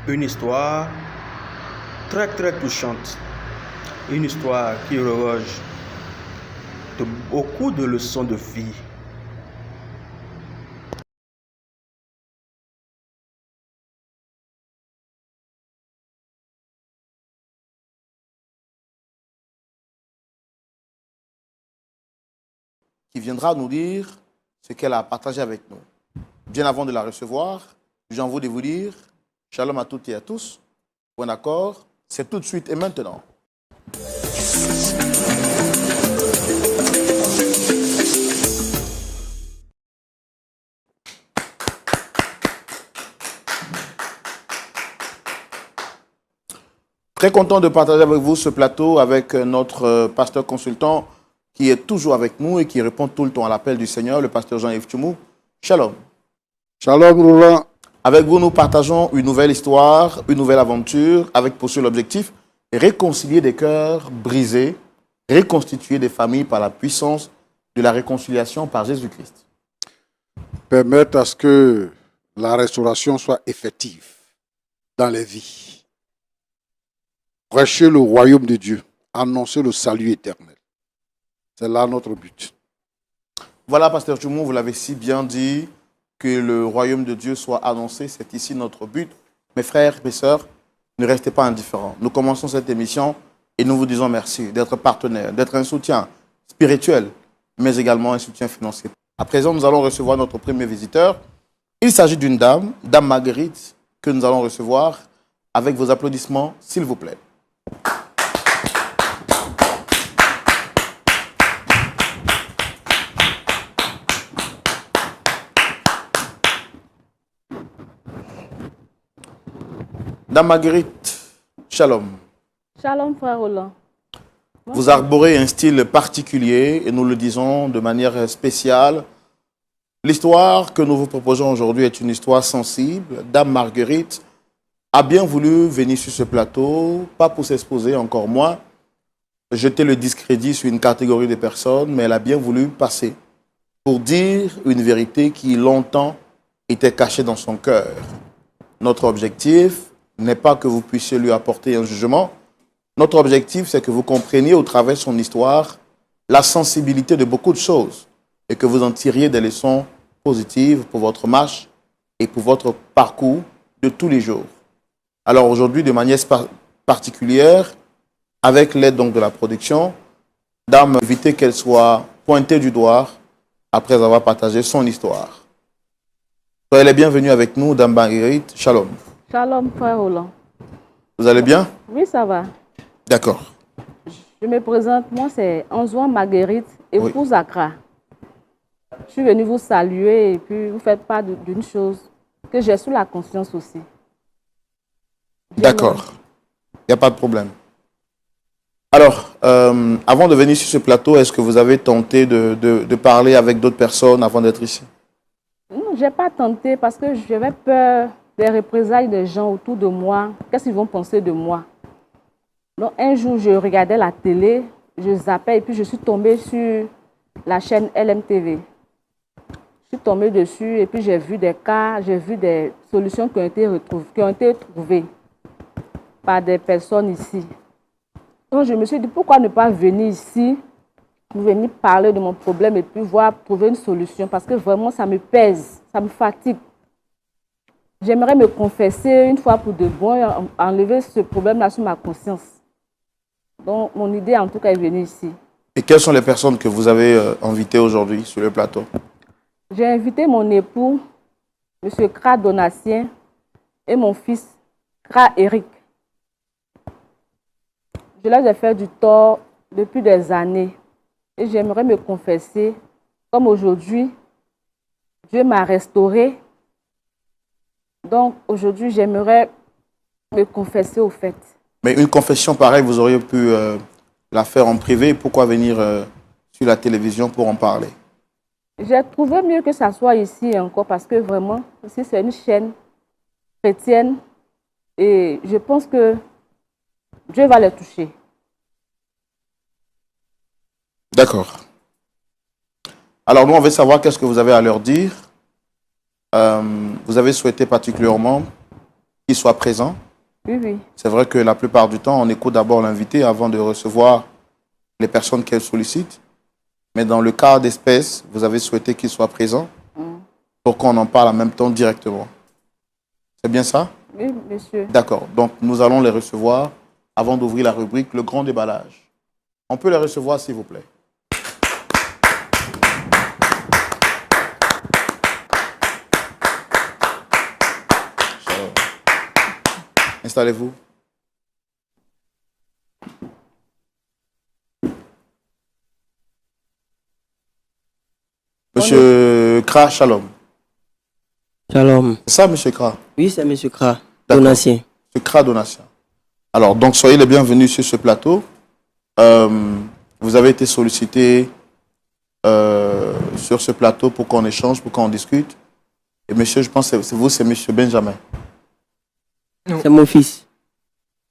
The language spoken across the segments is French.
Une histoire très touchante. Une histoire qui regorge de beaucoup de leçons de vie. Qui viendra nous dire ce qu'elle a partagé avec nous. Bien avant de la recevoir, j'ai envie de vous dire shalom à toutes et à tous. Bon accord, c'est tout de suite et maintenant. Très content de partager avec vous ce plateau avec notre pasteur consultant qui est toujours avec nous et qui répond tout le temps à l'appel du Seigneur, le pasteur Jean-Yves Tchoumou. Shalom. Shalom, Roland. Avec vous, nous partageons une nouvelle histoire, une nouvelle aventure, avec pour seul objectif réconcilier des cœurs brisés, reconstituer des familles par la puissance de la réconciliation par Jésus-Christ. Permettre à ce que la restauration soit effective dans les vies. Prêcher le royaume de Dieu, annoncer le salut éternel. C'est là notre but. Voilà, pasteur Tchoumou, vous l'avez si bien dit, que le royaume de Dieu soit annoncé, c'est ici notre but. Mes frères, mes sœurs, ne restez pas indifférents. Nous commençons cette émission et nous vous disons merci d'être partenaire, d'être un soutien spirituel, mais également un soutien financier. À présent, nous allons recevoir notre premier visiteur. Il s'agit d'une dame, Dame Marguerite, que nous allons recevoir avec vos applaudissements, s'il vous plaît. Dame Marguerite, shalom. Shalom, frère Roland. Vous arborez un style particulier et nous le disons de manière spéciale. L'histoire que nous vous proposons aujourd'hui est une histoire sensible. Dame Marguerite a bien voulu venir sur ce plateau, pas pour s'exposer, encore moins, jeter le discrédit sur une catégorie de personnes, mais elle a bien voulu passer pour dire une vérité qui longtemps était cachée dans son cœur. Notre objectif n'est pas que vous puissiez lui apporter un jugement. Notre objectif, c'est que vous compreniez au travers de son histoire la sensibilité de beaucoup de choses et que vous en tiriez des leçons positives pour votre marche et pour votre parcours de tous les jours. Alors aujourd'hui, de manière particulière, avec l'aide donc de la production, Dame, éviter qu'elle soit pointée du doigt après avoir partagé son histoire. Soyez les bienvenus avec nous, Dame Marguerite. Shalom. Shalom, frère Roland. Vous allez bien? Oui, ça va. D'accord. Je me présente, moi c'est Anzouan Marguerite, épouse Oui. Accra. Je suis venue vous saluer et puis vous faites part d'une chose que j'ai sous la conscience aussi. D'accord. Il n'y a pas de problème. Alors, avant de venir sur ce plateau, est-ce que vous avez tenté de parler avec d'autres personnes avant d'être ici? Non, je n'ai pas tenté parce que j'avais peur des représailles des gens autour de moi. Qu'est-ce qu'ils vont penser de moi? Donc, un jour, je regardais la télé, je zappais et puis je suis tombée sur la chaîne LMTV. Je suis tombée dessus et puis j'ai vu des cas, j'ai vu des solutions qui ont été trouvées par des personnes ici. Donc, je me suis dit, pourquoi ne pas venir ici pour venir parler de mon problème et puis voir trouver une solution parce que vraiment, ça me pèse, ça me fatigue. J'aimerais me confesser une fois pour de bon, enlever ce problème-là sur ma conscience. Donc, mon idée, en tout cas, est venue ici. Et quelles sont les personnes que vous avez invitées aujourd'hui sur le plateau? J'ai invité mon époux, M. Kra Donatien, et mon fils, Kra Eric. Je leur ai fait du tort depuis des années. Et j'aimerais me confesser, comme aujourd'hui, Dieu m'a restauré. Donc, aujourd'hui, j'aimerais me confesser au fait. Mais une confession pareille, vous auriez pu la faire en privé. Pourquoi venir sur la télévision pour en parler? J'ai trouvé mieux que ça soit ici encore parce que vraiment, ici, c'est une chaîne chrétienne et je pense que Dieu va les toucher. D'accord. Alors, nous, on veut savoir qu'est-ce que vous avez à leur dire. Vous avez souhaité particulièrement qu'il soit présent. Oui, oui. C'est vrai que la plupart du temps, on écoute d'abord l'invité avant de recevoir les personnes qu'elle sollicite. Mais dans le cas d'espèce, vous avez souhaité qu'il soit présent pour qu'on en parle en même temps directement. C'est bien ça? Oui, monsieur. D'accord. Donc, nous allons les recevoir avant d'ouvrir la rubrique « Le grand déballage ». On peut les recevoir, s'il vous plaît. Installez-vous. Monsieur Kra, shalom. Shalom. C'est ça, monsieur Kra? Oui, c'est monsieur Kra, D'accord. Donatien. Monsieur Kra Donatien. Alors, donc, soyez les bienvenus sur ce plateau. Vous avez été sollicité sur ce plateau pour qu'on échange, pour qu'on discute. Et monsieur, je pense que c'est vous, c'est monsieur Benjamin. C'est mon fils.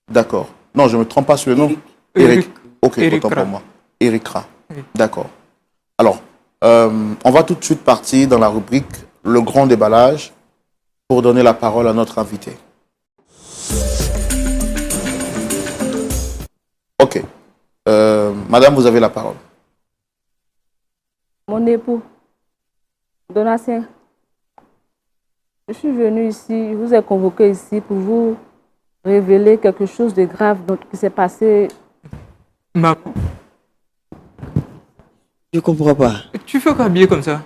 D'accord. Non, je ne me trompe pas sur le nom. Eric. Ok, Eric autant Kra. pour moi. Eric Kra. Oui. D'accord. Alors, on va tout de suite partir dans la rubrique « Le grand déballage » pour donner la parole à notre invité. Ok. Madame, vous avez la parole. Mon époux, Donatien, je suis venue ici, je vous ai convoqué ici pour vous révéler quelque chose de grave qui s'est passé. Maman, Je comprends pas. tu fais quoi habillé comme ça?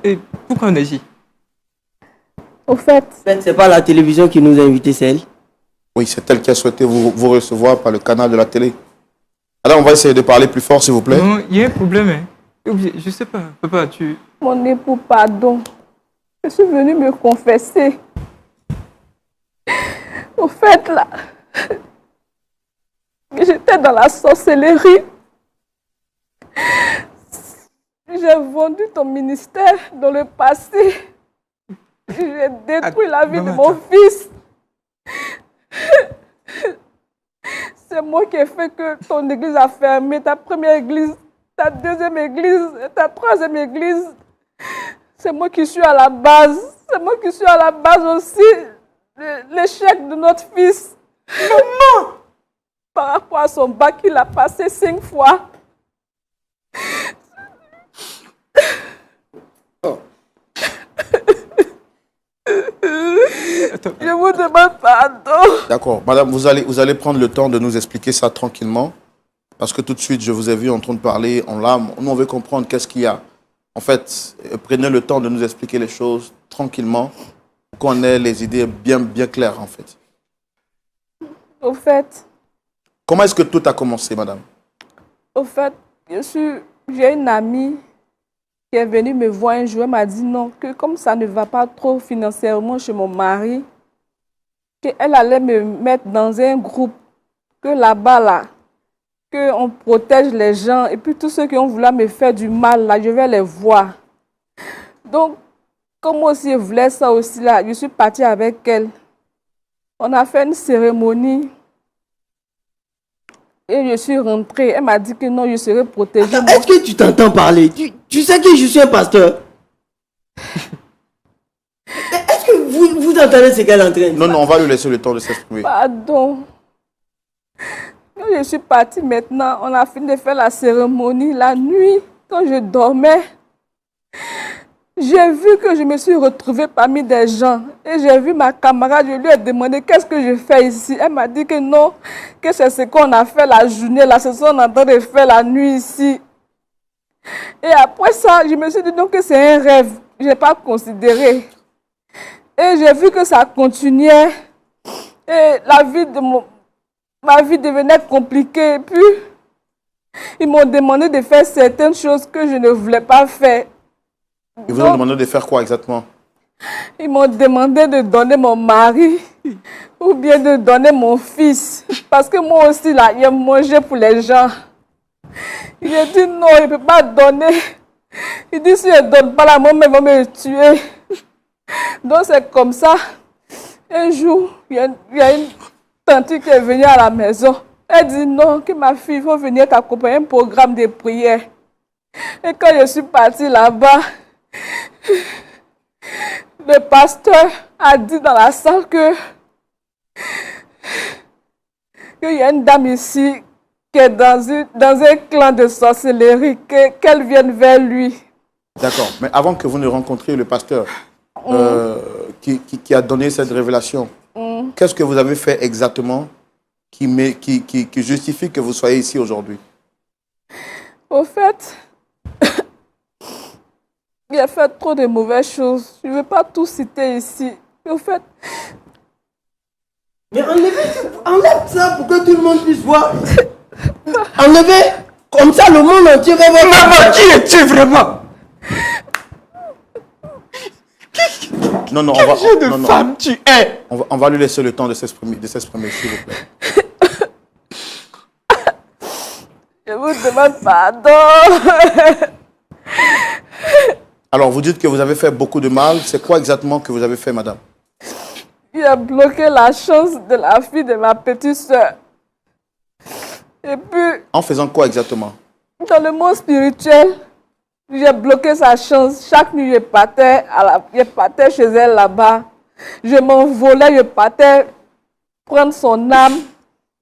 Et pourquoi on est ici? Au fait, En fait, c'est pas la télévision qui nous a invités, c'est elle. Oui, c'est elle qui a souhaité vous recevoir par le canal de la télé. Alors, on va essayer de parler plus fort, s'il vous plaît. Non, il y a un problème. Hein. Je sais pas. Papa, tu... mon époux, pardon, je suis venue me confesser. Au fait, là, j'étais dans la sorcellerie. J'ai vendu ton ministère dans le passé. J'ai détruit la vie de mon fils. C'est moi qui ai fait que ton église a fermé, ta première église, ta deuxième église, ta troisième église. C'est moi qui suis à la base. C'est moi qui suis à la base aussi de l'échec de notre fils. Maman! Par rapport à son bac, il a passé 5 fois. Je vous demande pardon. D'accord. Madame, vous allez prendre le temps de nous expliquer ça tranquillement. Parce que tout de suite, je vous ai vu en train de parler en larmes. Nous, on veut comprendre qu'est-ce qu'il y a. En fait, prenez le temps de nous expliquer les choses tranquillement pour qu'on ait les idées bien claires, en fait. Au fait, Comment est-ce que tout a commencé, madame? J'ai une amie qui est venue me voir un jour. Elle m'a dit non, que comme ça ne va pas trop financièrement chez mon mari, qu'elle allait me mettre dans un groupe, que là-bas, là, qu'on protège les gens, et puis tous ceux qui ont voulu me faire du mal, là, je vais les voir. Donc, comme moi aussi, je voulais ça aussi, là, je suis partie avec elle. On a fait une cérémonie. Et je suis rentrée. Elle m'a dit que non, je serai protégée. Est-ce que tu t'entends parler? Tu sais que je suis un pasteur. Est-ce que vous entendez ce qu'elle est en train de dire? Non, on va lui laisser le temps de s'exprimer. Pardon. Quand je suis partie maintenant, on a fini de faire la cérémonie la nuit. Quand je dormais, j'ai vu que je me suis retrouvée parmi des gens. Et j'ai vu ma camarade, je lui ai demandé qu'est-ce que je fais ici. Elle m'a dit que non, que c'est ce qu'on a fait la journée, là, c'est ce qu'on est en train de faire la nuit ici. Et après ça, je me suis dit donc que c'est un rêve. Je n'ai pas considéré. Et j'ai vu que ça continuait. Et ma vie devenait compliquée. Et puis, ils m'ont demandé de faire certaines choses que je ne voulais pas faire. Ils vous ont demandé de faire quoi exactement? Ils m'ont demandé de donner mon mari ou bien de donner mon fils. Parce que moi aussi, là, j'ai mangé pour les gens. J'ai dit non, il ne peut pas donner. Il dit si je ne donne pas la maman, ils vont me tuer. Donc c'est comme ça. Un jour, il y a une tante qui est venue à la maison. Elle dit non, que ma fille, il faut venir t'accompagner à un programme de prière. Et quand je suis partie là-bas, le pasteur a dit dans la salle que qu'il y a une dame ici qui est dans un clan de sorcellerie, qu'elle vienne vers lui. D'accord. Mais avant que vous ne rencontriez le pasteur qui a donné cette révélation, qu'est-ce que vous avez fait exactement qui justifie que vous soyez ici aujourd'hui? Au fait, il a fait trop de mauvaises choses. Je ne veux pas tout citer ici. Au fait... Mais enlève ça pour que tout le monde puisse voir. Enlevez, comme ça le monde entier va voir. Maman, qui es-tu vraiment? Non, non, Quel genre de femme tu es? On va lui laisser le temps de s'exprimer, s'il vous plaît. Je vous demande pardon. Alors, vous dites que vous avez fait beaucoup de mal. C'est quoi exactement que vous avez fait, madame? Il a bloqué la chance de la fille de ma petite soeur. Et puis, En faisant quoi exactement? dans le monde spirituel, j'ai bloqué sa chance. Chaque nuit, je partais chez elle là-bas. Je m'envolais, je partais prendre son âme.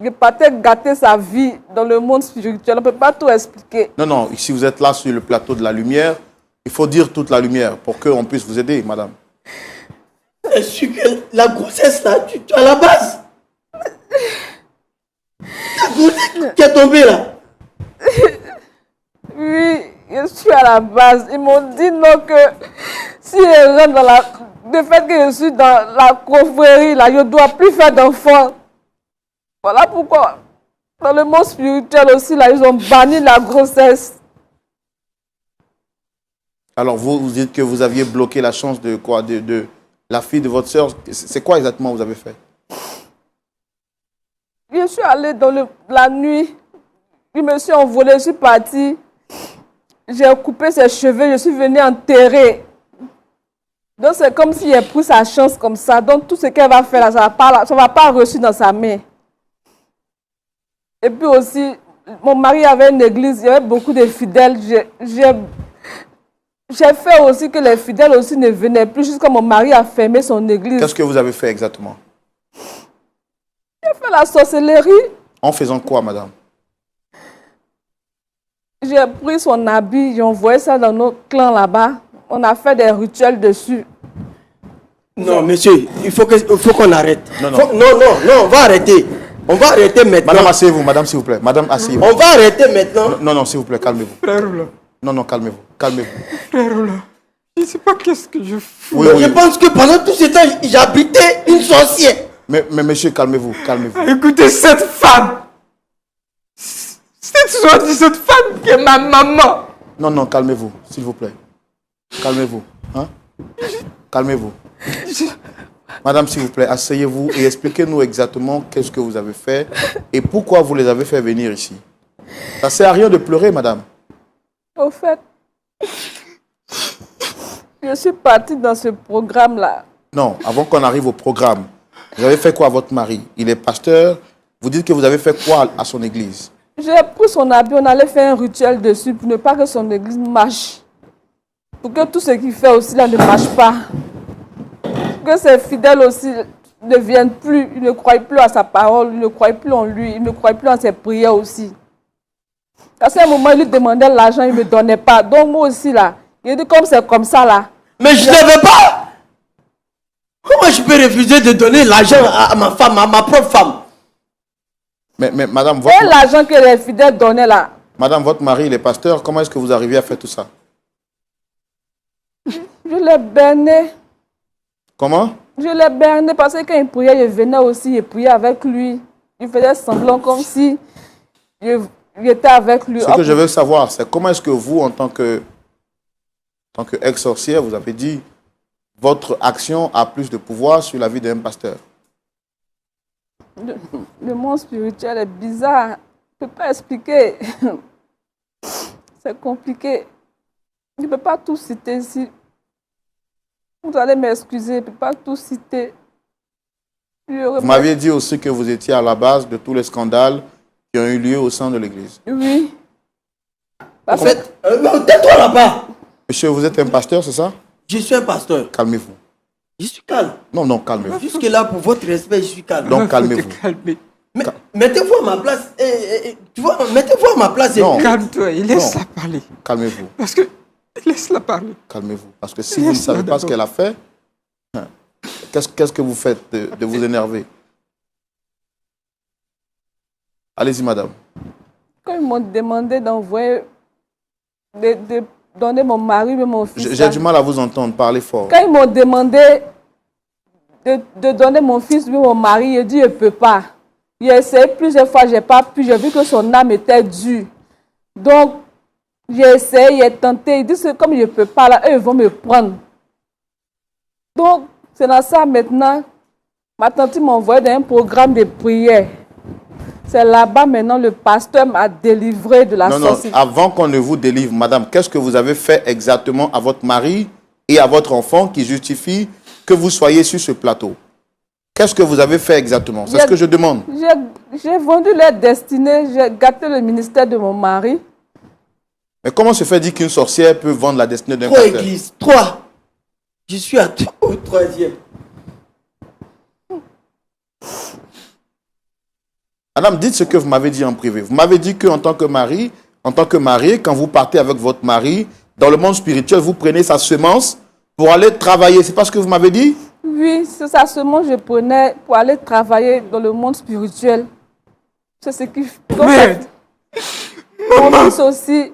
Je partais gâter sa vie dans le monde spirituel. On ne peut pas tout expliquer. Non, non, si vous êtes là sur le plateau de la lumière, il faut dire toute la lumière pour qu'on puisse vous aider, madame. C'est sûr que la grossesse là, tu à la base. La grossesse qui est tombée là. Oui, je suis à la base. Ils m'ont dit non que si je rentre dans la... Le fait que je suis dans la confrérie là, je ne dois plus faire d'enfants. Voilà pourquoi. Dans le monde spirituel aussi là, ils ont banni la grossesse. Alors, vous dites que vous aviez bloqué la chance de quoi? De la fille de votre soeur. C'est quoi exactement vous avez fait? Je suis allée dans la nuit. Je me suis envolée, je suis partie. J'ai coupé ses cheveux, je suis venue enterrer. Donc c'est comme si elle a pris sa chance comme ça. Donc tout ce qu'elle va faire là, ça ne va pas reçu dans sa main. Et puis aussi, mon mari avait une église, il y avait beaucoup de fidèles. J'ai fait aussi que les fidèles aussi ne venaient plus jusqu'à mon mari a fermé son église. Qu'est-ce que vous avez fait exactement? J'ai fait la sorcellerie. En faisant quoi, madame? J'ai pris son habit, j'ai envoyé ça dans notre clan là-bas. On a fait des rituels dessus. Non, monsieur, il faut qu'on arrête. Non, non. Non, on va arrêter. On va arrêter maintenant. Madame, asseyez-vous, madame, s'il vous plaît. Madame, asseyez-vous. On va arrêter maintenant. Non, non, s'il vous plaît, calmez-vous. Frère là, Non, non, calmez-vous, calmez-vous. frère là. Je ne sais pas qu'est-ce que je fous. Oui, oui. Je pense que pendant tout ce temps, j'habitais une sorcière. Mais monsieur, calmez-vous, calmez-vous. Écoutez cette femme. Cette femme qui est ma maman. Non, non, calmez-vous, s'il vous plaît. Calmez-vous. Hein? Calmez-vous. Madame, s'il vous plaît, asseyez-vous et expliquez-nous exactement qu'est-ce que vous avez fait et pourquoi vous les avez fait venir ici. Ça ne sert à rien de pleurer, madame. Au fait, je suis partie dans ce programme-là. Non, avant qu'on arrive au programme, vous avez fait quoi à votre mari? Il est pasteur. Vous dites que vous avez fait quoi à son église? J'ai pris son habit, on allait faire un rituel dessus pour ne pas que son église marche. Pour que tout ce qu'il fait aussi là ne marche pas. Pour que ses fidèles aussi ne viennent plus, ils ne croient plus à sa parole, ils ne croient plus en lui, ils ne croient plus en ses prières aussi. À ce moment, il lui demandait l'argent, il ne me donnait pas. Donc moi aussi là, il dit comme c'est comme ça là. Mais je ne veux pas. Comment je peux refuser de donner l'argent à ma femme, à ma propre femme? Mais madame, Et l'argent que les fidèles donnaient là. Madame, votre mari, il est pasteur. Comment est-ce que vous arrivez à faire tout ça? Je l'ai berné. Comment? Je l'ai berné parce que quand il priait, je venais aussi, je priais avec lui. Il faisait semblant comme si j'étais avec lui. Ce que je veux savoir, c'est comment est-ce que vous, en tant que ex-sorcière, vous avez dit votre action a plus de pouvoir sur la vie d'un pasteur? Le monde spirituel est bizarre. Je ne peux pas expliquer. C'est compliqué. Je ne peux pas tout citer ici. Vous allez m'excuser, je ne peux pas tout citer. Vous m'aviez dit aussi que vous étiez à la base de tous les scandales qui ont eu lieu au sein de l'église. Oui. En fait, tais-toi là-bas. Monsieur, vous êtes un pasteur, c'est ça? Je suis un pasteur. Calmez-vous. Je suis calme. Non, non, calmez-vous. Jusque là, pour votre respect, je suis calme. Donc, calmez-vous. Mais Mais mettez-vous à ma place. Tu vois, mettez-vous à ma place. Non. Calme-toi et laisse-la parler. Calmez-vous. Parce que... Laisse-la parler. Calmez-vous. Parce que si vous ne savez pas ce qu'elle a fait, qu'est-ce que vous faites de vous énerver? Allez-y, madame. Quand ils m'ont demandé d'envoyer, de donner mon mari et mon fils. J'ai du mal à vous entendre. Parlez fort. Quand ils m'ont demandé de donner mon fils et mon mari, j'ai dit je ne peux pas. J'ai essayé plusieurs fois, je n'ai pas pu. J'ai vu que son âme était dure. Donc, j'ai essayé, j'ai tenté. Ils disent que comme je ne peux pas, là, eux ils vont me prendre. Donc, c'est dans ça maintenant. Ma tante m'a envoyé dans un programme de prière. C'est là-bas maintenant le pasteur m'a délivré de la sorcellerie. Non, avant qu'on ne vous délivre, madame, qu'est-ce que vous avez fait exactement à votre mari et à votre enfant qui justifie que vous soyez sur ce plateau? Qu'est-ce que vous avez fait exactement? C'est ce que je demande. J'ai vendu leur destinée, j'ai gâté le ministère de mon mari. Mais comment se fait dire qu'une sorcière peut vendre la destinée d'un 3 pasteur? églises, 3. Je suis au 3e. Madame, dites ce que vous m'avez dit en privé. Vous m'avez dit qu'en tant que mari, quand vous partez avec votre mari, dans le monde spirituel, vous prenez sa semence pour aller travailler. C'est pas ce que vous m'avez dit? Oui, c'est sa semence que je prenais pour aller travailler dans le monde spirituel. C'est ce qui fait. Mon fils aussi.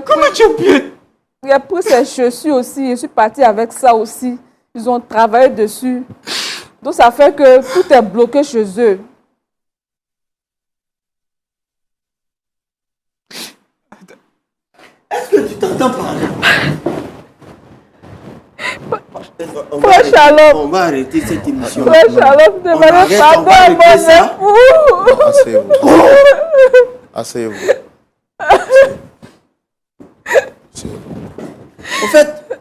Comment tu as pu... Il a pris ses chaussures aussi. Je suis partie avec ça aussi. Ils ont travaillé dessus. Donc ça fait que tout est bloqué chez eux. Est-ce que tu t'entends parler? Frère Shalom. On va arrêter cette émission. Frère Shalom, demandez pardon à mon époux. Asseyez-vous. Asseyez-vous. En fait,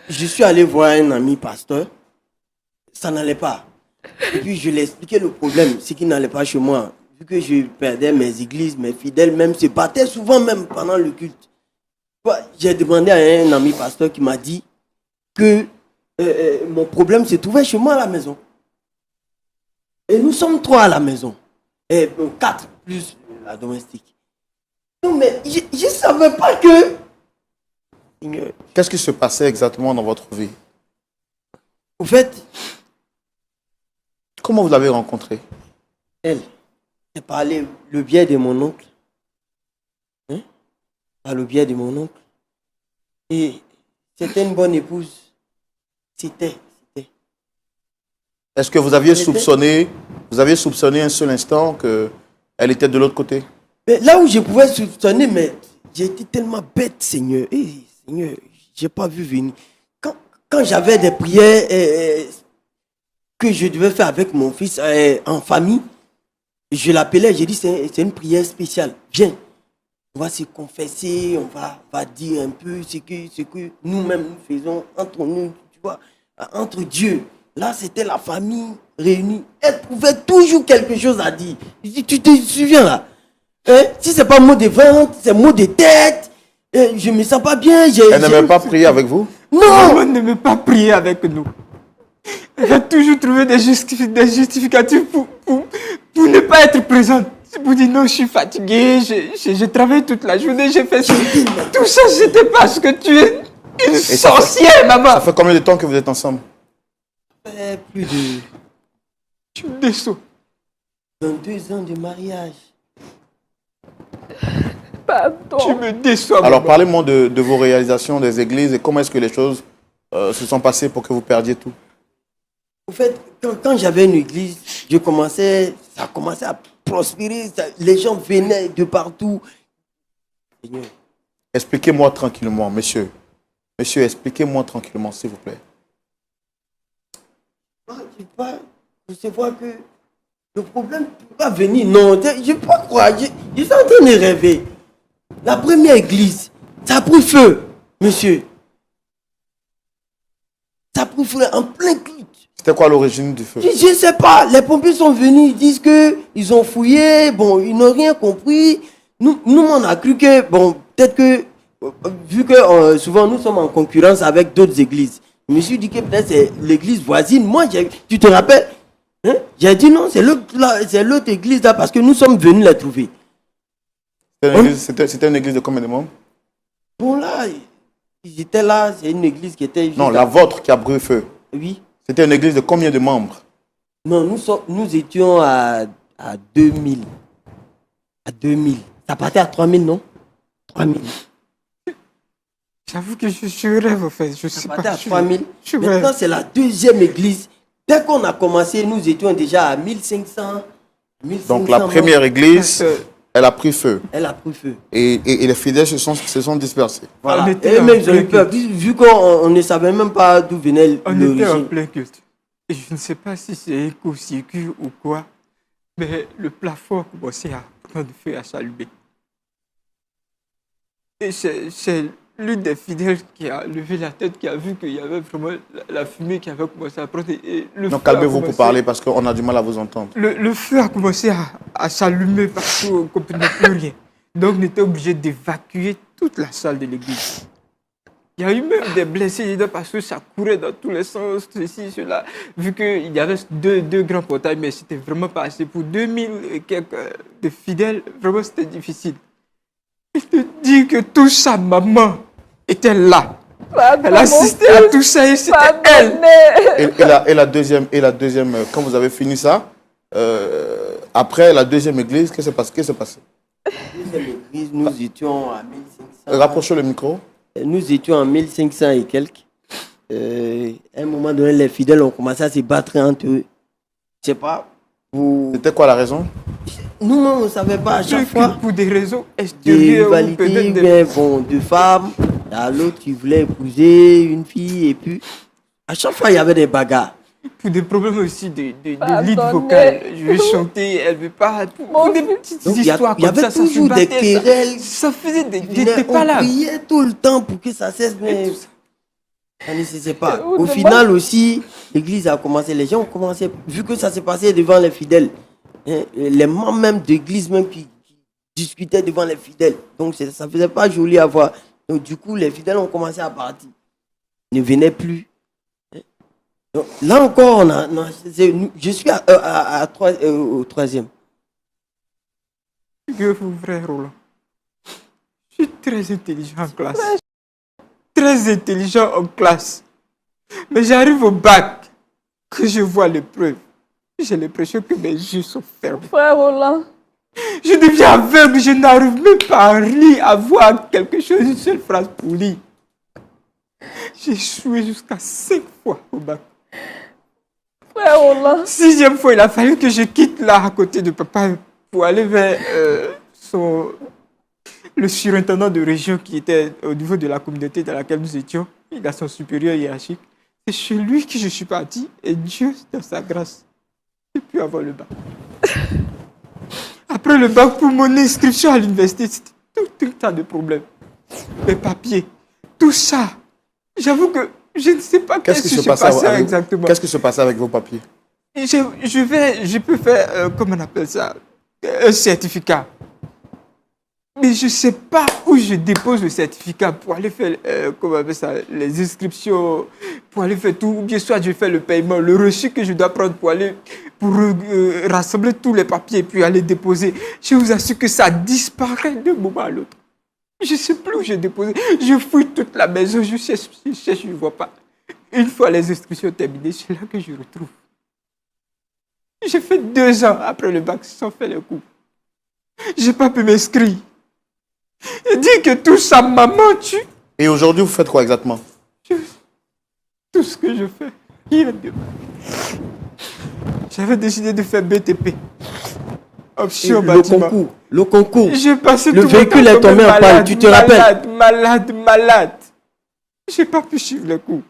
je suis allé voir un ami pasteur. Ça n'allait pas. Et puis je lui ai expliqué le problème, c'est qu'il n'allait pas chez moi. Vu que je perdais mes églises, mes fidèles même se battaient souvent même pendant le culte. J'ai demandé à un ami pasteur qui m'a dit que mon problème se trouvait chez moi à la maison. Et nous sommes 3 à la maison. Et 4 plus la domestique. Non mais je ne savais pas que... Qu'est-ce qui se passait exactement dans votre vie? Au fait... Comment vous l'avez rencontrée? Elle, c'est par le biais de mon oncle. Hein? Par le biais de mon oncle. Et c'était une bonne épouse. C'était. Est-ce que vous aviez soupçonné un seul instant qu'elle était de l'autre côté? Mais là où je pouvais soupçonner, mais j'ai été tellement bête, Seigneur. Seigneur, je n'ai pas vu venir. Quand j'avais des prières que je devais faire avec mon fils en famille, je l'appelais, j'ai dit c'est une prière spéciale. Viens, on va se confesser, on va dire un peu ce que nous-mêmes nous faisons entre nous, tu vois, entre Dieu. Là, c'était la famille réunie. Elle trouvait toujours quelque chose à dire. Je dis, tu te souviens là? Si c'est pas mot de ventre, c'est mot de tête. Je me sens pas bien. Elle n'aimait pas prier avec vous? Non, elle n'aimait pas prier avec nous. Elle a toujours trouvé des justificatifs pour ne pas être présente. Pour dire non, je suis fatiguée, j'ai travaillé toute la journée, j'ai fait ça. Tout ça, c'était parce que tu es une sorcière, maman. Ça fait combien de temps que vous êtes ensemble? Plus de... Tu me déçois. 22 ans de mariage. Pardon. Tu me déçois, Alors, maman. parlez-moi de vos réalisations des églises et comment est-ce que les choses se sont passées pour que vous perdiez tout? En fait, quand j'avais une église, ça commençait à prospérer, les gens venaient de partout. Seigneur. Expliquez-moi tranquillement, monsieur. Monsieur, expliquez-moi tranquillement, s'il vous plaît. Je sais pas que le problème ne peut pas venir. Non, je ne peux pas croire. Je suis en train de rêver. La première église, ça a pris feu, monsieur. Ça a pris feu en plein culte. C'était quoi l'origine du feu? Je ne sais pas. Les pompiers sont venus, ils disent qu'ils ont fouillé, bon, ils n'ont rien compris. Nous, on a cru que, bon, peut-être que, vu que souvent nous sommes en concurrence avec d'autres églises, je me suis dit que peut-être c'est l'église voisine. Moi, tu te rappelles, Hein? J'ai dit non, c'est l'autre église là parce que nous sommes venus la trouver. C'était une église de combien de membres? Bon là, ils étaient là, c'est une église qui était... Non, la vôtre qui a brûlé feu. Oui. C'était une église de combien de membres? Non, nous étions à 2000. À 2000. Ça partait à 3000, non? 3000. J'avoue que je rêve, en fait. Je sais Ça pas. partait à 3000. je Maintenant, rêve. c'est la deuxième église. Dès qu'on a commencé, nous étions déjà à 1500. 1500 Donc la première église, elle a pris feu. Elle a pris feu. Et les fidèles se sont dispersés. Voilà. On était Et en même, ils ont eu plein peur. Vu qu'on ne savait même pas d'où venait On était en l'origine. plein culte. Et je ne sais pas si c'est éco-circuit ou quoi, mais le plafond a commencé à prendre feu, à s'allumer. Et c'est l'une des fidèles qui a levé la tête, qui a vu qu'il y avait vraiment la fumée qui avait commencé à prendre. Et le Donc feu a calmez-vous pour commencé- parler parce qu'on a du mal à vous entendre. Le feu a commencé à s'allumer parce qu'on ne comprenait plus rien. Donc on était obligé d'évacuer toute la salle de l'église. Il y a eu même des blessés parce que ça courait dans tous les sens, ceci, cela. Vu qu'il y avait deux grands portails, mais c'était vraiment pas assez. Pour 2000 et quelques de fidèles, vraiment c'était difficile. Il te dit que tout ça, maman était là. Elle assistait à tout ça et c'était elle. Et la deuxième, quand vous avez fini ça, après la deuxième église, qu'est-ce qui s'est passé? Deuxième église, nous étions à 1500. Rapprochez le micro. Nous étions en 1500 et quelques. À un moment donné, les fidèles ont commencé à se battre entre eux. Je sais pas. C'était quoi la raison? Nous, on ne savait pas à chaque fois. Pour des raisons Des extérieures ou rivalités, peut-être des... bien, bon, deux femmes. À l'autre, qui voulait épouser une fille. Et puis, à chaque fois, il y avait des bagarres. Pour des problèmes aussi de lead Pardonnez. vocal. Je vais chanter, elle veut pas. Pour des petites Donc, il y histoires avait comme ça, ça se toujours des battait, ça- querelles. Ça faisait des... On T'es pas là. priait tout le temps pour que ça cesse, mais Et tout ça. ça ne cessait pas. Ou Au de final aussi, l'église a commencé, les gens ont commencé, vu que ça s'est passé devant les fidèles, hein, les membres même d'église même qui discutaient devant les fidèles. Donc ça ne faisait pas joli à voir. Donc du coup, les fidèles ont commencé à partir. Ils ne venaient plus. Donc, là encore, je suis au troisième. Figurez-vous, frère Roland. Je suis très intelligent en classe. Très intelligent en classe. Mais j'arrive au bac, que je vois l'épreuve. J'ai l'impression que mes yeux sont fermés. Frère Roland, Je deviens aveugle, je n'arrive même pas à lire, à voir quelque chose, une seule phrase pour lire. J'ai échoué jusqu'à 5 fois au bac. frère Roland. 6e fois, il a fallu que je quitte là à côté de papa pour aller vers le surintendant de région qui était au niveau de la communauté dans laquelle nous étions. Il a son supérieur hiérarchique. C'est chez lui que je suis parti et Dieu, dans sa grâce, j'ai pu avoir le bac. Après le bac, pour mon inscription à l'université, c'était tout un tas de problèmes. Les papiers, tout ça. J'avoue que je ne sais pas qu'est-ce qui se passait exactement. Qu'est-ce qui se passait avec vos papiers? Je peux faire, comment on appelle ça, un certificat. Mais je ne sais pas où je dépose le certificat pour aller faire, comment on appelle ça, les inscriptions, pour aller faire tout. Ou bien soit je fais le paiement, le reçu que je dois prendre pour aller, pour rassembler tous les papiers et puis aller déposer. Je vous assure que ça disparaît d'un moment à l'autre. Je ne sais plus où j'ai déposé. Je fouille toute la maison, je cherche, je ne vois pas. Une fois les inscriptions terminées, c'est là que je retrouve. J'ai fait 2 ans après le bac sans faire les cours. Je n'ai pas pu m'inscrire. Il dit que tout ça, maman tue. Et aujourd'hui, vous faites quoi exactement? Tout ce que je fais, rien de mal. J'avais décidé de faire BTP. Option bâtiment. Le concours. J'ai passé Le tout mon véhicule temps est tombé comme en panne, tu te rappelles? Malade. J'ai pas pu suivre les cours.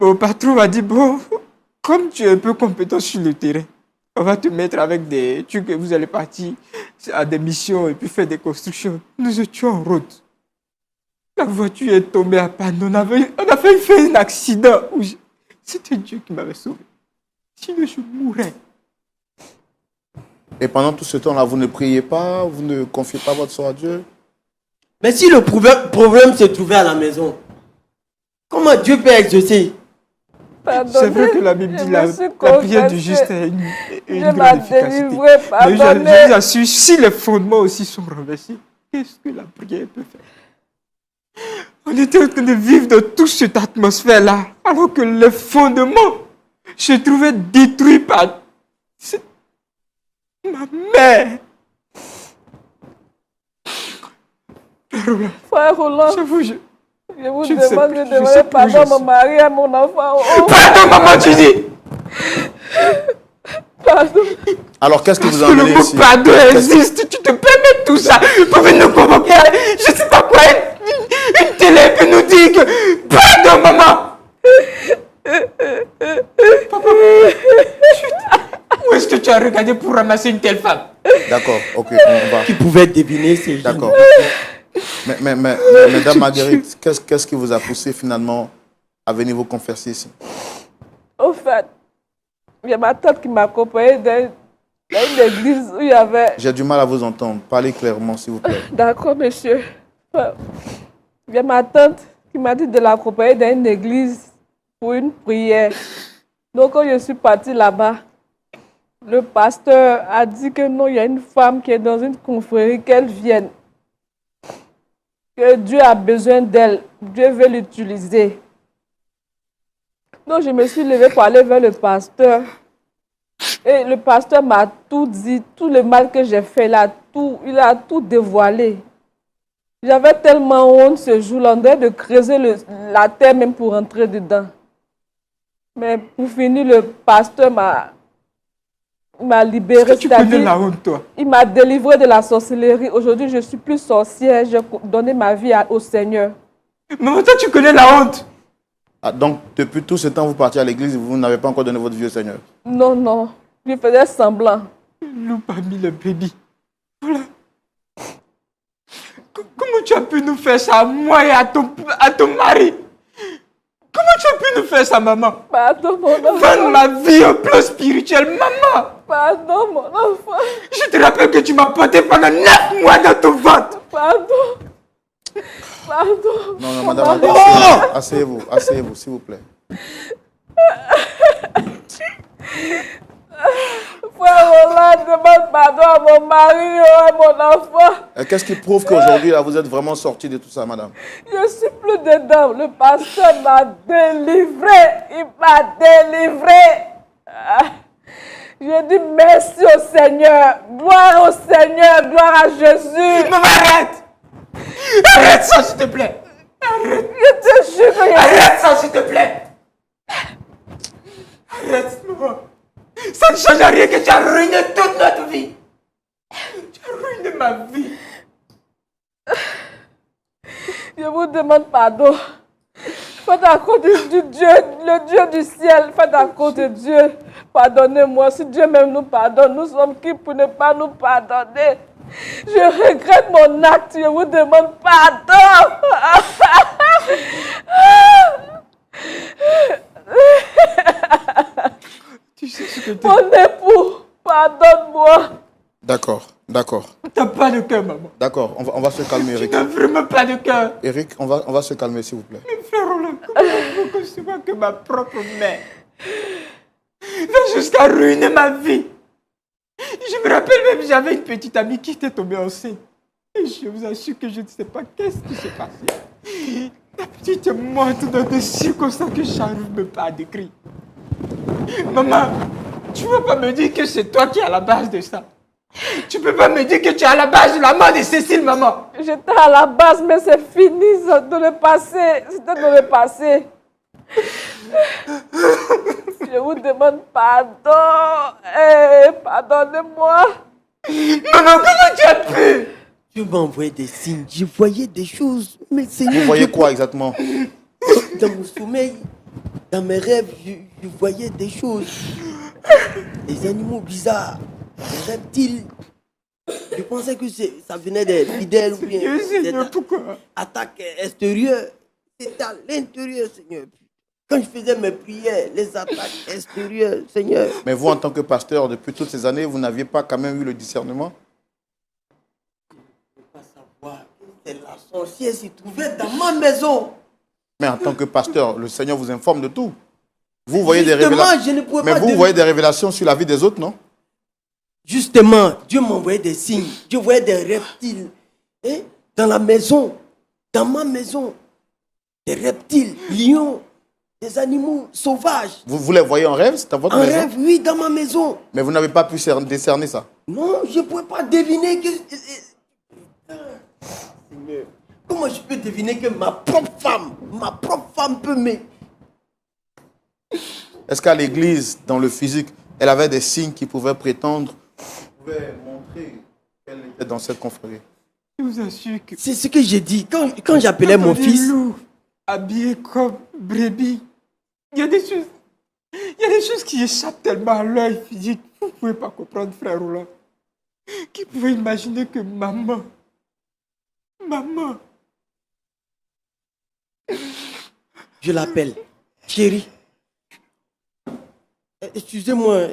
Mon patron m'a dit, bon, comme tu es un peu compétent sur le terrain, on va te mettre avec des trucs que vous allez partir à des missions et puis faire des constructions. Nous étions en route. La voiture est tombée à panne. On a failli faire un accident. C'était Dieu qui m'avait sauvé. Sinon, je mourrais. Et pendant tout ce temps-là, vous ne priez pas, vous ne confiez pas votre sort à Dieu? Mais si le problème se trouvait à la maison, comment Dieu peut exaucer? Pardonnez. C'est vrai que la Bible dit la prière du juste est une Je grande m'ai efficacité. délivré, Mais je pardonnez. vous assure, si les fondements aussi sont renversés, qu'est-ce que la prière peut faire? On était en train de vivre dans toute cette atmosphère-là, alors que les fondements se trouvaient détruits par ma mère. Frère Roland, Je vous je vous je ne sais demande plus, de je sais demander plus où pardon je à mon suis. mari et à mon enfant. Oh, Pardon, maman, tu dis. pardon. Alors, qu'est-ce qui Parce vous a que le amené mot ici? pardon Qu'est-ce- existe, tu te permets tout ça pour venir nous convoquer, je sais pas quoi, une télé peut nous dire que pardon, maman. Papa, où est-ce que tu as regardé pour ramasser une telle femme? D'accord, ok, on va. Qui pouvait deviner ces gens? D'accord. Mais, Madame Marguerite, qu'est-ce qui vous a poussé finalement à venir vous confesser ici? Au fait, il y a ma tante qui m'a accompagnée dans une église où il y avait... J'ai du mal à vous entendre. Parlez clairement, s'il vous plaît. D'accord, monsieur. Il y a ma tante qui m'a dit de l'accompagner dans une église pour une prière. Donc, quand je suis partie là-bas, le pasteur a dit que non, il y a une femme qui est dans une confrérie, qu'elle vienne. Que Dieu a besoin d'elle. Dieu veut l'utiliser. Donc, je me suis levée pour aller vers le pasteur. Et le pasteur m'a tout dit, tout le mal que j'ai fait, il a tout dévoilé. J'avais tellement honte ce jour-là, on devait de creuser la terre même pour entrer dedans. Mais pour finir, le pasteur m'a libérée. Est-ce que tu connais la honte, toi? Il m'a délivré de la sorcellerie. Aujourd'hui, je ne suis plus sorcière. J'ai donné ma vie au Seigneur. Maman, toi, tu connais la honte? Ah, donc, depuis tout ce temps, vous partiez à l'église et vous n'avez pas encore donné votre vie au Seigneur. Non, non. Je faisais semblant. Loup parmi le bébé. Voilà. Comment tu as pu nous faire ça à moi et à ton mari? Comment tu as pu nous faire ça, maman? Pardon, mon Vendre enfant. ma vie au plan spirituel, maman! Pardon, mon enfant. Je te rappelle que tu m'as porté pendant 9 mois dans ton ventre. Pardon. Pardon. Non, non, Mon madame, mari. asseyez-vous, s'il vous plaît. Frère Roland, demande pardon à mon mari et à mon enfant. Et qu'est-ce qui prouve qu'aujourd'hui, là, vous êtes vraiment sorti de tout ça, madame? Je ne suis plus dedans. Le pasteur m'a délivré. Il m'a délivré. Ah. Je dis merci au Seigneur. Gloire au Seigneur. Gloire à Jésus. Maman, arrête! Arrête ça, s'il te plaît! Arrête! Je te jure que Arrête ça, s'il te plaît! Arrête, maman! Ça ne change rien que tu as ruiné toute notre vie! Tu as ruiné ma vie! je vous demande pardon. Faites à cause du Dieu, le Dieu du ciel. Faites à cause de Dieu. Pardonnez-moi. Si Dieu même nous pardonne, nous sommes qui pour ne pas nous pardonner? Je regrette mon acte. Je vous demande pardon. Tu sais ce que tu Mon époux, pardonne-moi. D'accord, d'accord, n'as pas de cœur, maman. d'accord. On va se calmer, Tu Eric. n'as vraiment pas de cœur. Eric, on va se calmer, s'il vous plaît. Frère Roland, comment je peux concevoir que ma propre mère va jusqu'à ruiner ma vie? Je me rappelle même, j'avais une petite amie qui était tombée enceinte. Et je vous assure que je ne sais pas qu'est-ce qui s'est passé. La petite est morte dans des circonstances que je n'arrive même pas à décrire. Maman, tu ne vas pas me dire que c'est toi qui es à la base de ça. Tu peux pas me dire que tu es à la base de la mort de Cécile, maman. J'étais à la base, mais c'est fini, c'est dans le passé. C'était dans le passé. Je vous demande pardon. Pardonnez-moi. Maman, comment tu as pu? Dieu m'a envoyé des signes. Je voyais des choses. Mais Seigneur, Vous voyez quoi exactement? dans mon sommeil, dans mes rêves, je voyais des choses. Des animaux bizarres, des reptiles. Je pensais que ça venait des fidèles ou bien Seigneur, des pourquoi? attaques extérieures. C'était à l'intérieur, Seigneur. Quand je faisais mes prières, les attaques extérieures, Seigneur. Mais vous, en tant que pasteur, depuis toutes ces années, vous n'aviez pas quand même eu le discernement? Je ne peux pas savoir que c'est la sorcière s'y trouvait dans ma maison. Mais en tant que pasteur, le Seigneur vous informe de tout. Vous voyez des Justement, révélations. je ne pouvais Mais pas vous voyez des révélations sur la vie des autres, non? Justement, Dieu m'envoyait des signes. Dieu voyait des reptiles. Hein? Dans la maison, dans ma maison, des reptiles, lions, des animaux sauvages. Vous les voyez en rêve, c'est dans votre En maison? rêve, oui, dans ma maison. Mais vous n'avez pas pu décerner ça? Non, je ne pouvais pas deviner que... Seigneur, comment je peux deviner que ma propre femme peut me... Est-ce qu'à l'église, dans le physique, elle avait des signes qui pouvaient prétendre, qui pouvaient montrer qu'elle était dans cette confrérie? Je vous assure que... C'est ce que j'ai dit. Quand j'appelais mon fils... Loup, habillé comme brebis. Il y a des choses qui échappent tellement à l'œil physique. Vous ne pouvez pas comprendre, frère Roland. Qui pouvait imaginer que maman... Je l'appelle. Chérie. Excusez-moi,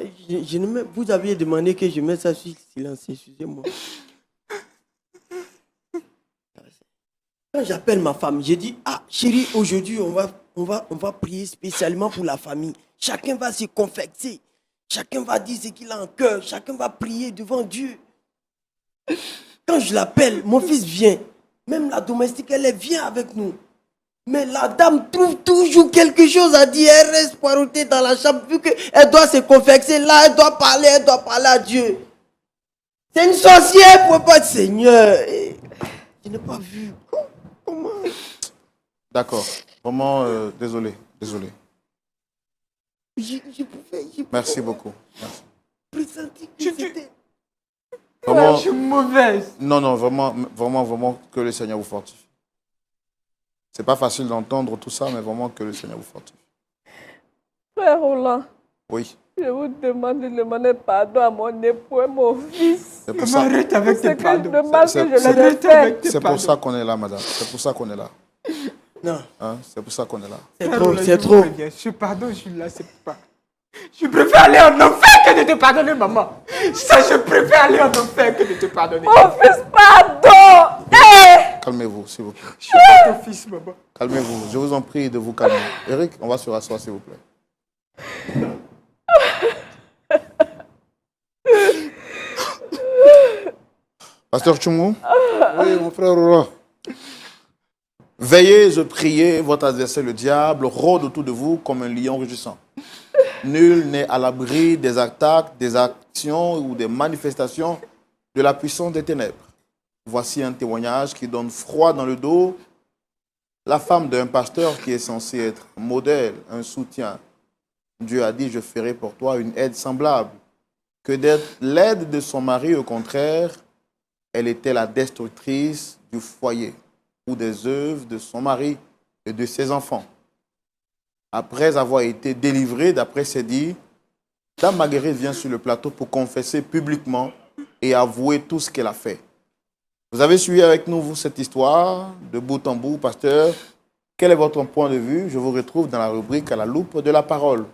vous aviez demandé que je mette ça sur silence. Excusez-moi. Quand j'appelle ma femme, j'ai dit, ah chérie, aujourd'hui on va prier spécialement pour la famille. Chacun va se confesser. Chacun va dire ce qu'il a en cœur. Chacun va prier devant Dieu. Quand je l'appelle, mon fils vient. Même la domestique, elle vient avec nous. Mais la dame trouve toujours quelque chose à dire. Elle reste poireautée dans la chambre. Vu qu'elle doit se confesser là, elle doit parler à Dieu. C'est une sorcière pour pas être Seigneur. Je n'ai pas vu. Comment? D'accord. Vraiment, désolé. Merci beaucoup. Merci. Pressenti que c'était... Vraiment, Je suis mauvaise. non, vraiment, que le Seigneur vous fortifie. C'est pas facile d'entendre tout ça, mais vraiment que le Seigneur vous fortifie. Frère Roland, Oui. je vous demande de demander pardon à mon époux et mon fils. C'est pour ça. Arrête avec tes C'est que pardons. le mal que je leur ai Arrête fait. avec tes C'est pardons. pour ça qu'on est là, madame. C'est pour ça qu'on est là. Non, Hein? C'est pour ça qu'on est là. c'est Frère trop, Roland, c'est je vous trop. préviens, ce pardon, je ne l'accepte pas. Je préfère aller en enfer que de te pardonner, maman. Ça, je préfère aller en enfer que de te pardonner. Mon fils, pardon! Hey! Calmez-vous, s'il vous plaît. Je suis pas ton fils, maman. Calmez-vous. Je vous en prie de vous calmer. Eric, on va se rasseoir, s'il vous plaît. Pasteur Tchoumou, Oui, mon frère Roland. veillez et priez, votre adversaire le diable rôde autour de vous comme un lion rugissant. Nul n'est à l'abri des attaques, des actions ou des manifestations de la puissance des ténèbres. Voici un témoignage qui donne froid dans le dos. La femme d'un pasteur qui est censé être un modèle, un soutien. Dieu a dit, je ferai pour toi une aide semblable. Que d'être l'aide de son mari, au contraire, elle était la destructrice du foyer ou des œuvres de son mari et de ses enfants. Après avoir été délivrée, d'après ses dires, Dame Marguerite vient sur le plateau pour confesser publiquement et avouer tout ce qu'elle a fait. Vous avez suivi avec nous, vous, cette histoire de bout en bout, pasteur. Quel est votre point de vue? Je vous retrouve dans la rubrique à la loupe de la parole.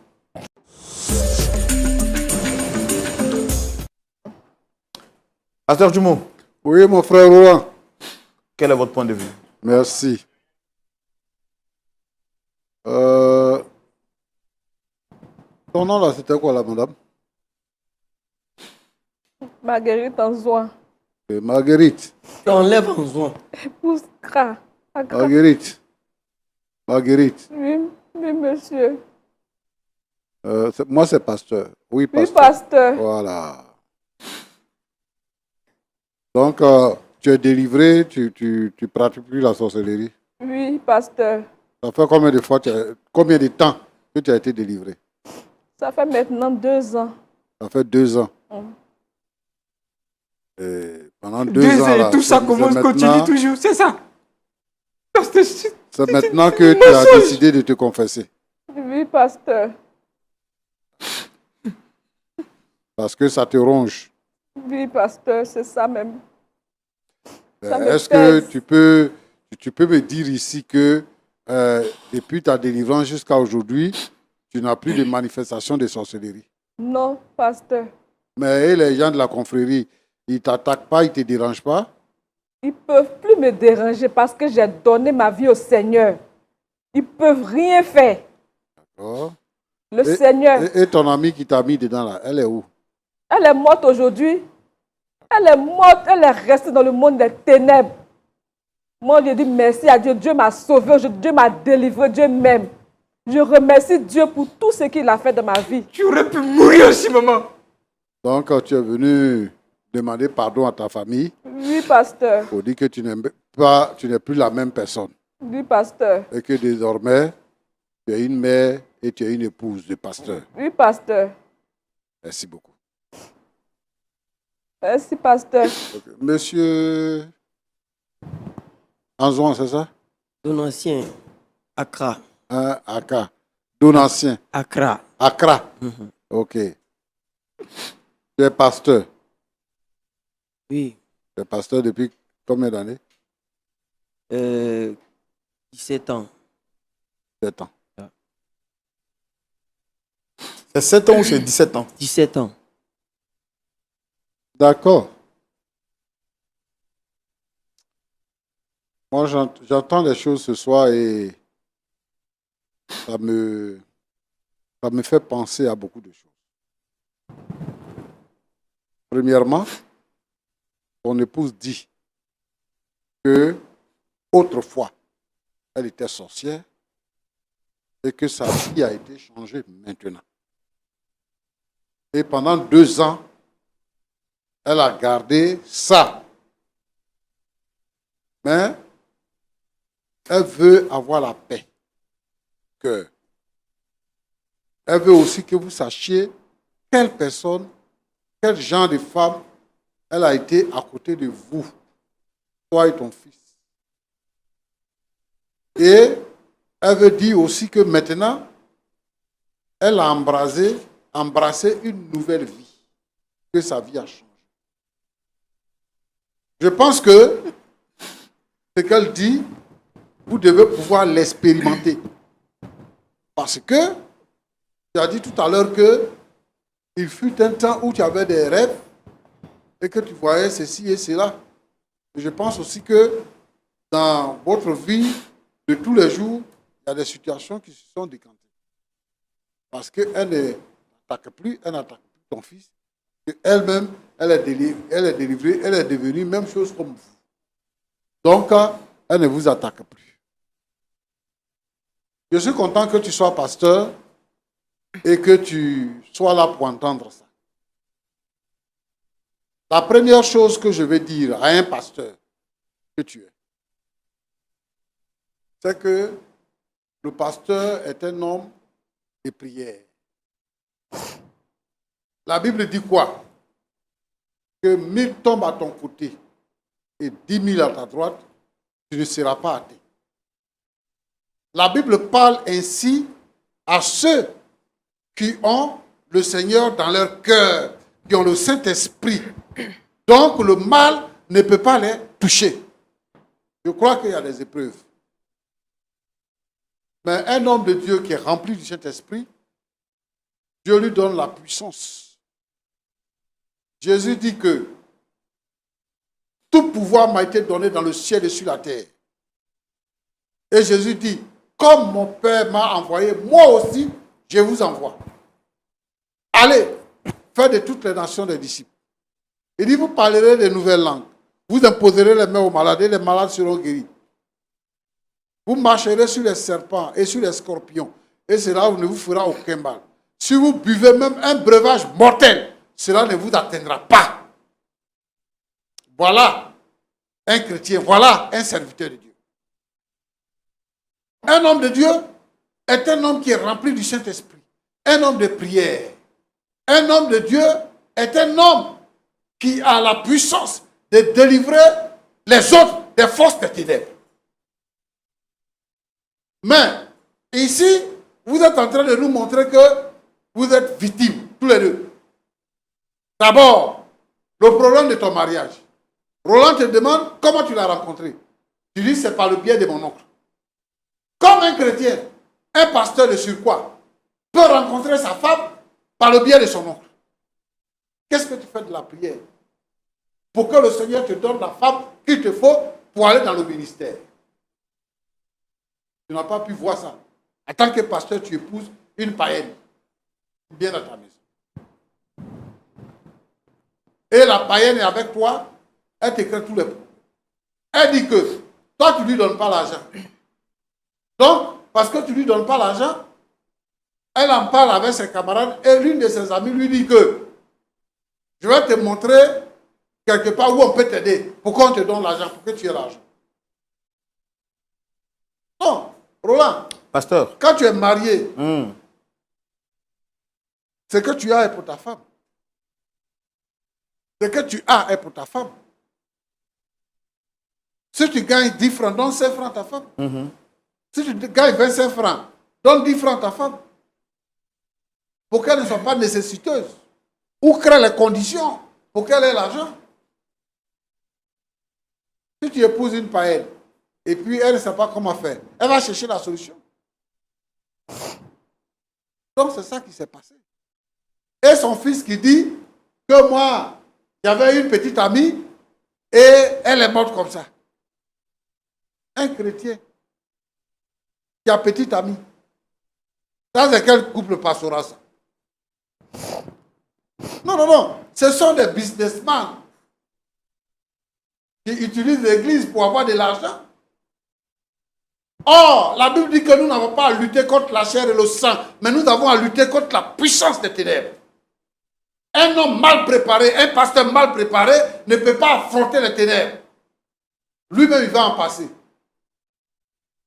Pasteur Dumont, Oui, mon frère Roland. quel est votre point de vue? Merci. Ton nom là, c'était quoi là, madame? Marguerite Anzoin. Marguerite. Tu enlèves en joint. Épouse Kra. Marguerite. Marguerite. Oui, oui, monsieur. Moi, c'est pasteur. Oui, Oui, pasteur. pasteur. Voilà. Donc, tu es délivré, tu pratiques plus la sorcellerie. Oui, pasteur. Ça fait combien de fois, combien de temps que tu as été délivré? Ça fait maintenant 2 ans. Ça fait 2 ans. Mm. Et pendant 2 ans, là, et tout ça commence, continue toujours, c'est ça. C'est maintenant que tu as décidé de te confesser. Oui, pasteur. Parce que ça te ronge. Oui, pasteur, c'est ça même. Ça me Est-ce que pèse. tu peux me dire ici que depuis ta délivrance jusqu'à aujourd'hui, tu n'as plus de manifestation de sorcellerie? Non, pasteur. Mais les gens de la confrérie, ils ne t'attaquent pas, ils ne te dérangent pas? Ils ne peuvent plus me déranger parce que j'ai donné ma vie au Seigneur. Ils ne peuvent rien faire. D'accord. Le Seigneur. Et ton amie qui t'a mis dedans là, elle est où? Elle est morte aujourd'hui. Elle est morte, elle est restée dans le monde des ténèbres. Moi, je dis merci à Dieu. Dieu m'a sauvé, Dieu m'a délivré, Dieu m'aime. Je remercie Dieu pour tout ce qu'il a fait dans ma vie. Tu aurais pu mourir aussi, maman. Donc, quand tu es venu demander pardon à ta famille, Oui, pasteur. pour dire que tu n'es plus la même personne. Oui, pasteur. Et que désormais, tu es une mère et tu es une épouse de pasteur. Oui, pasteur. Merci beaucoup. Merci, pasteur. Okay. Monsieur Anzouan, c'est ça? Donancien, Accra. Accra. Donancien. Accra. Accra. Ok. Tu es pasteur. Oui. Tu es pasteur depuis combien d'années? 17 ans. 7 ans. C'est 7 ans ou c'est 17 ans? 17 ans. D'accord. Moi, j'entends des choses ce soir et ça me fait penser à beaucoup de choses. Premièrement, ton épouse dit que autrefois, elle était sorcière et que sa vie a été changée maintenant. Et pendant 2 ans, elle a gardé ça. Mais elle veut avoir la paix. Elle veut aussi que vous sachiez quelle personne, quel genre de femme elle a été à côté de vous, toi et ton fils. Et elle veut dire aussi que maintenant, elle a embrassé une nouvelle vie, que sa vie a changé. Je pense que ce qu'elle dit, vous devez pouvoir l'expérimenter. Parce que, tu as dit tout à l'heure qu'il fut un temps où tu avais des rêves et que tu voyais ceci et cela. Et je pense aussi que dans votre vie de tous les jours, il y a des situations qui se sont décantées. Parce qu'elle n'attaque plus, elle n'attaque plus ton fils. Elle-même, elle est délivrée, elle est devenue même chose comme vous. Donc, elle ne vous attaque plus. Je suis content que tu sois pasteur et que tu sois là pour entendre ça. La première chose que je vais dire à un pasteur que tu es, c'est que le pasteur est un homme de prière. La Bible dit quoi? Que 1000 tombent à ton côté et 10 000 à ta droite, tu ne seras pas atteint. La Bible parle ainsi à ceux qui ont le Seigneur dans leur cœur, qui ont le Saint-Esprit. Donc le mal ne peut pas les toucher. Je crois qu'il y a des épreuves. Mais un homme de Dieu qui est rempli du Saint-Esprit, Dieu lui donne la puissance. Jésus dit que tout pouvoir m'a été donné dans le ciel et sur la terre. Et Jésus dit, comme mon Père m'a envoyé, moi aussi, je vous envoie. Allez, faites de toutes les nations des disciples. Il dit, vous parlerez de nouvelles langues. Vous imposerez les mains aux malades et les malades seront guéris. Vous marcherez sur les serpents et sur les scorpions. Et cela ne vous fera aucun mal. Si vous buvez même un breuvage mortel, cela ne vous atteindra pas. Voilà un chrétien, voilà un serviteur de Dieu. Un homme de Dieu est un homme qui est rempli du Saint-Esprit. Un homme de prière. Un homme de Dieu est un homme qui a la puissance de délivrer les autres des forces des ténèbres. Mais ici, vous êtes en train de nous montrer que vous êtes victimes, tous les deux. D'abord, le problème de ton mariage. Roland te demande comment tu l'as rencontré. Tu dis c'est par le biais de mon oncle. Comme un chrétien, un pasteur de surcroît peut rencontrer sa femme par le biais de son oncle. Qu'est-ce que tu fais de la prière pour que le Seigneur te donne la femme qu'il te faut pour aller dans le ministère? Tu n'as pas pu voir ça. En tant que pasteur, tu épouses une païenne. Viens dans ta maison. Et la païenne est avec toi, elle t'écrit tous les problèmes. Elle dit que toi, tu ne lui donnes pas l'argent. Donc, parce que tu ne lui donnes pas l'argent, elle en parle avec ses camarades et l'une de ses amies lui dit que je vais te montrer quelque part où on peut t'aider pour qu'on te donne l'argent, pour que tu aies l'argent. Non, Roland. Pasteur. Quand tu es marié, ce que tu as est pour ta femme. Ce que tu as est pour ta femme. Si tu gagnes 10 francs, donne 5 francs à ta femme. Si tu gagnes 25 francs, donne 10 francs à ta femme. Pour qu'elle ne soit pas nécessiteuse. Ou crée les conditions pour qu'elle ait l'argent. Si tu épouses une païenne, et puis elle ne sait pas comment faire, elle va chercher la solution. Donc c'est ça qui s'est passé. Et son fils qui dit que moi, j'avais une petite amie et elle est morte comme ça. Un chrétien qui a petite amie. Ça, c'est quel couple pastoral ça? Non, non, non. Ce sont des businessmen qui utilisent l'église pour avoir de l'argent. Or, la Bible dit que nous n'avons pas à lutter contre la chair et le sang, mais nous avons à lutter contre la puissance des ténèbres. Un homme mal préparé, un pasteur mal préparé ne peut pas affronter les ténèbres. Lui-même, il va en passer.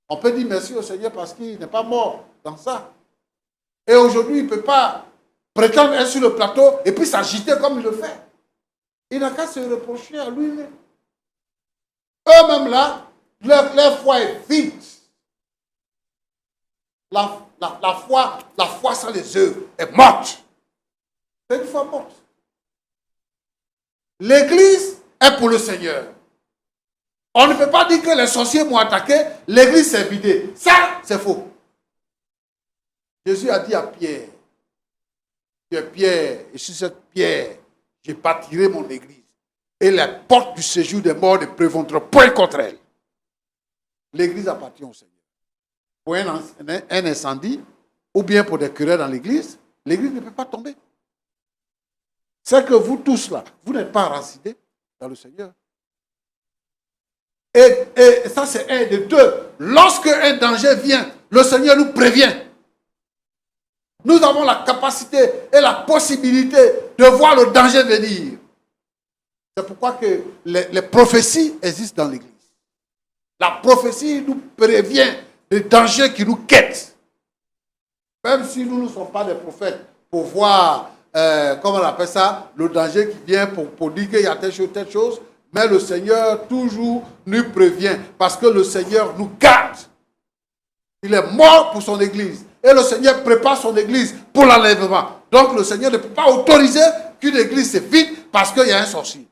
On peut dire merci au Seigneur parce qu'il n'est pas mort dans ça. Et aujourd'hui, il ne peut pas prétendre être sur le plateau et puis s'agiter comme il le fait. Il n'a qu'à se reprocher à lui-même. Eux-mêmes là, leur foi est vide. La foi sans les œuvres est morte. C'est une foi morte. L'église est pour le Seigneur. On ne peut pas dire que les sorciers m'ont attaqué, l'église s'est vidée. Ça, c'est faux. Jésus a dit à Pierre, tu es Pierre, et sur cette pierre, j'ai bâtirai mon église. Et les portes du séjour des morts ne prévaudront point contre elle. L'église appartient au Seigneur. Pour un incendie, ou bien pour des querelles dans l'église ne peut pas tomber. C'est que vous tous là, vous n'êtes pas enracinés dans le Seigneur. Et ça c'est un de deux. Lorsque un danger vient, le Seigneur nous prévient. Nous avons la capacité et la possibilité de voir le danger venir. C'est pourquoi que les prophéties existent dans l'église. La prophétie nous prévient des dangers qui nous quêtent. Même si nous ne sommes pas des prophètes pour voir, comment on appelle ça, le danger qui vient pour dire qu'il y a telle chose, mais le Seigneur toujours nous prévient parce que le Seigneur nous garde. Il est mort pour son église et le Seigneur prépare son église pour l'enlèvement. Donc le Seigneur ne peut pas autoriser qu'une église se vide parce qu'il y a un sorcier.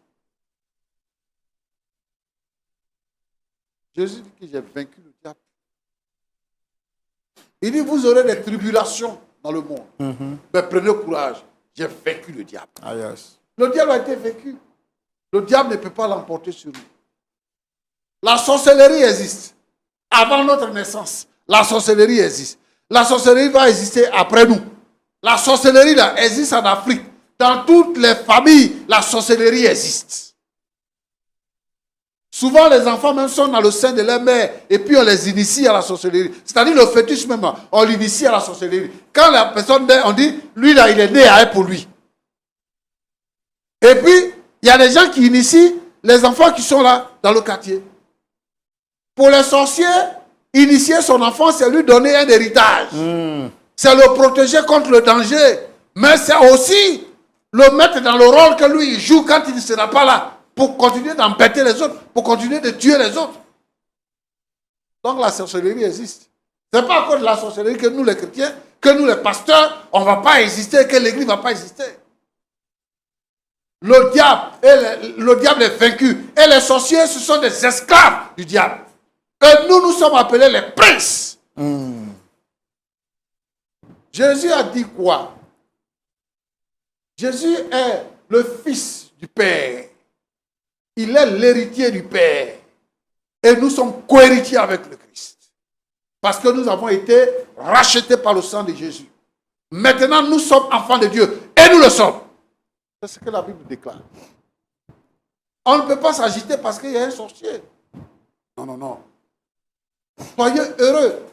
Jésus dit que j'ai vaincu le diable. Il dit, vous aurez des tribulations dans le monde. Mais prenez courage, j'ai vaincu le diable. Ah, yes. Le diable a été vaincu. Le diable ne peut pas l'emporter sur nous. La sorcellerie existe. Avant notre naissance, la sorcellerie existe. La sorcellerie va exister après nous. La sorcellerie là, existe en Afrique. Dans toutes les familles, la sorcellerie existe. Souvent, les enfants même sont dans le sein de leur mère et puis on les initie à la sorcellerie. C'est-à-dire le fœtus même, on l'initie à la sorcellerie. Quand la personne naît, on dit, lui là, il est né à elle pour lui. Et puis, il y a des gens qui initient les enfants qui sont là dans le quartier. Pour les sorciers, initier son enfant, c'est lui donner un héritage. C'est le protéger contre le danger. Mais c'est aussi le mettre dans le rôle que lui il joue quand il ne sera pas là. Pour continuer d'embêter les autres, pour continuer de tuer les autres. Donc la sorcellerie existe. Ce n'est pas à cause de la sorcellerie que nous les chrétiens, que nous les pasteurs, on ne va pas exister, que l'église ne va pas exister. Le diable est vaincu. Et les sorciers, ce sont des esclaves du diable. Et nous sommes appelés les princes. Jésus a dit quoi? Jésus est le fils du Père. Il est l'héritier du Père. Et nous sommes co-héritiers avec le Christ. Parce que nous avons été rachetés par le sang de Jésus. Maintenant, nous sommes enfants de Dieu. Et nous le sommes. C'est ce que la Bible déclare. On ne peut pas s'agiter parce qu'il y a un sorcier. Non, non, non. Soyez heureux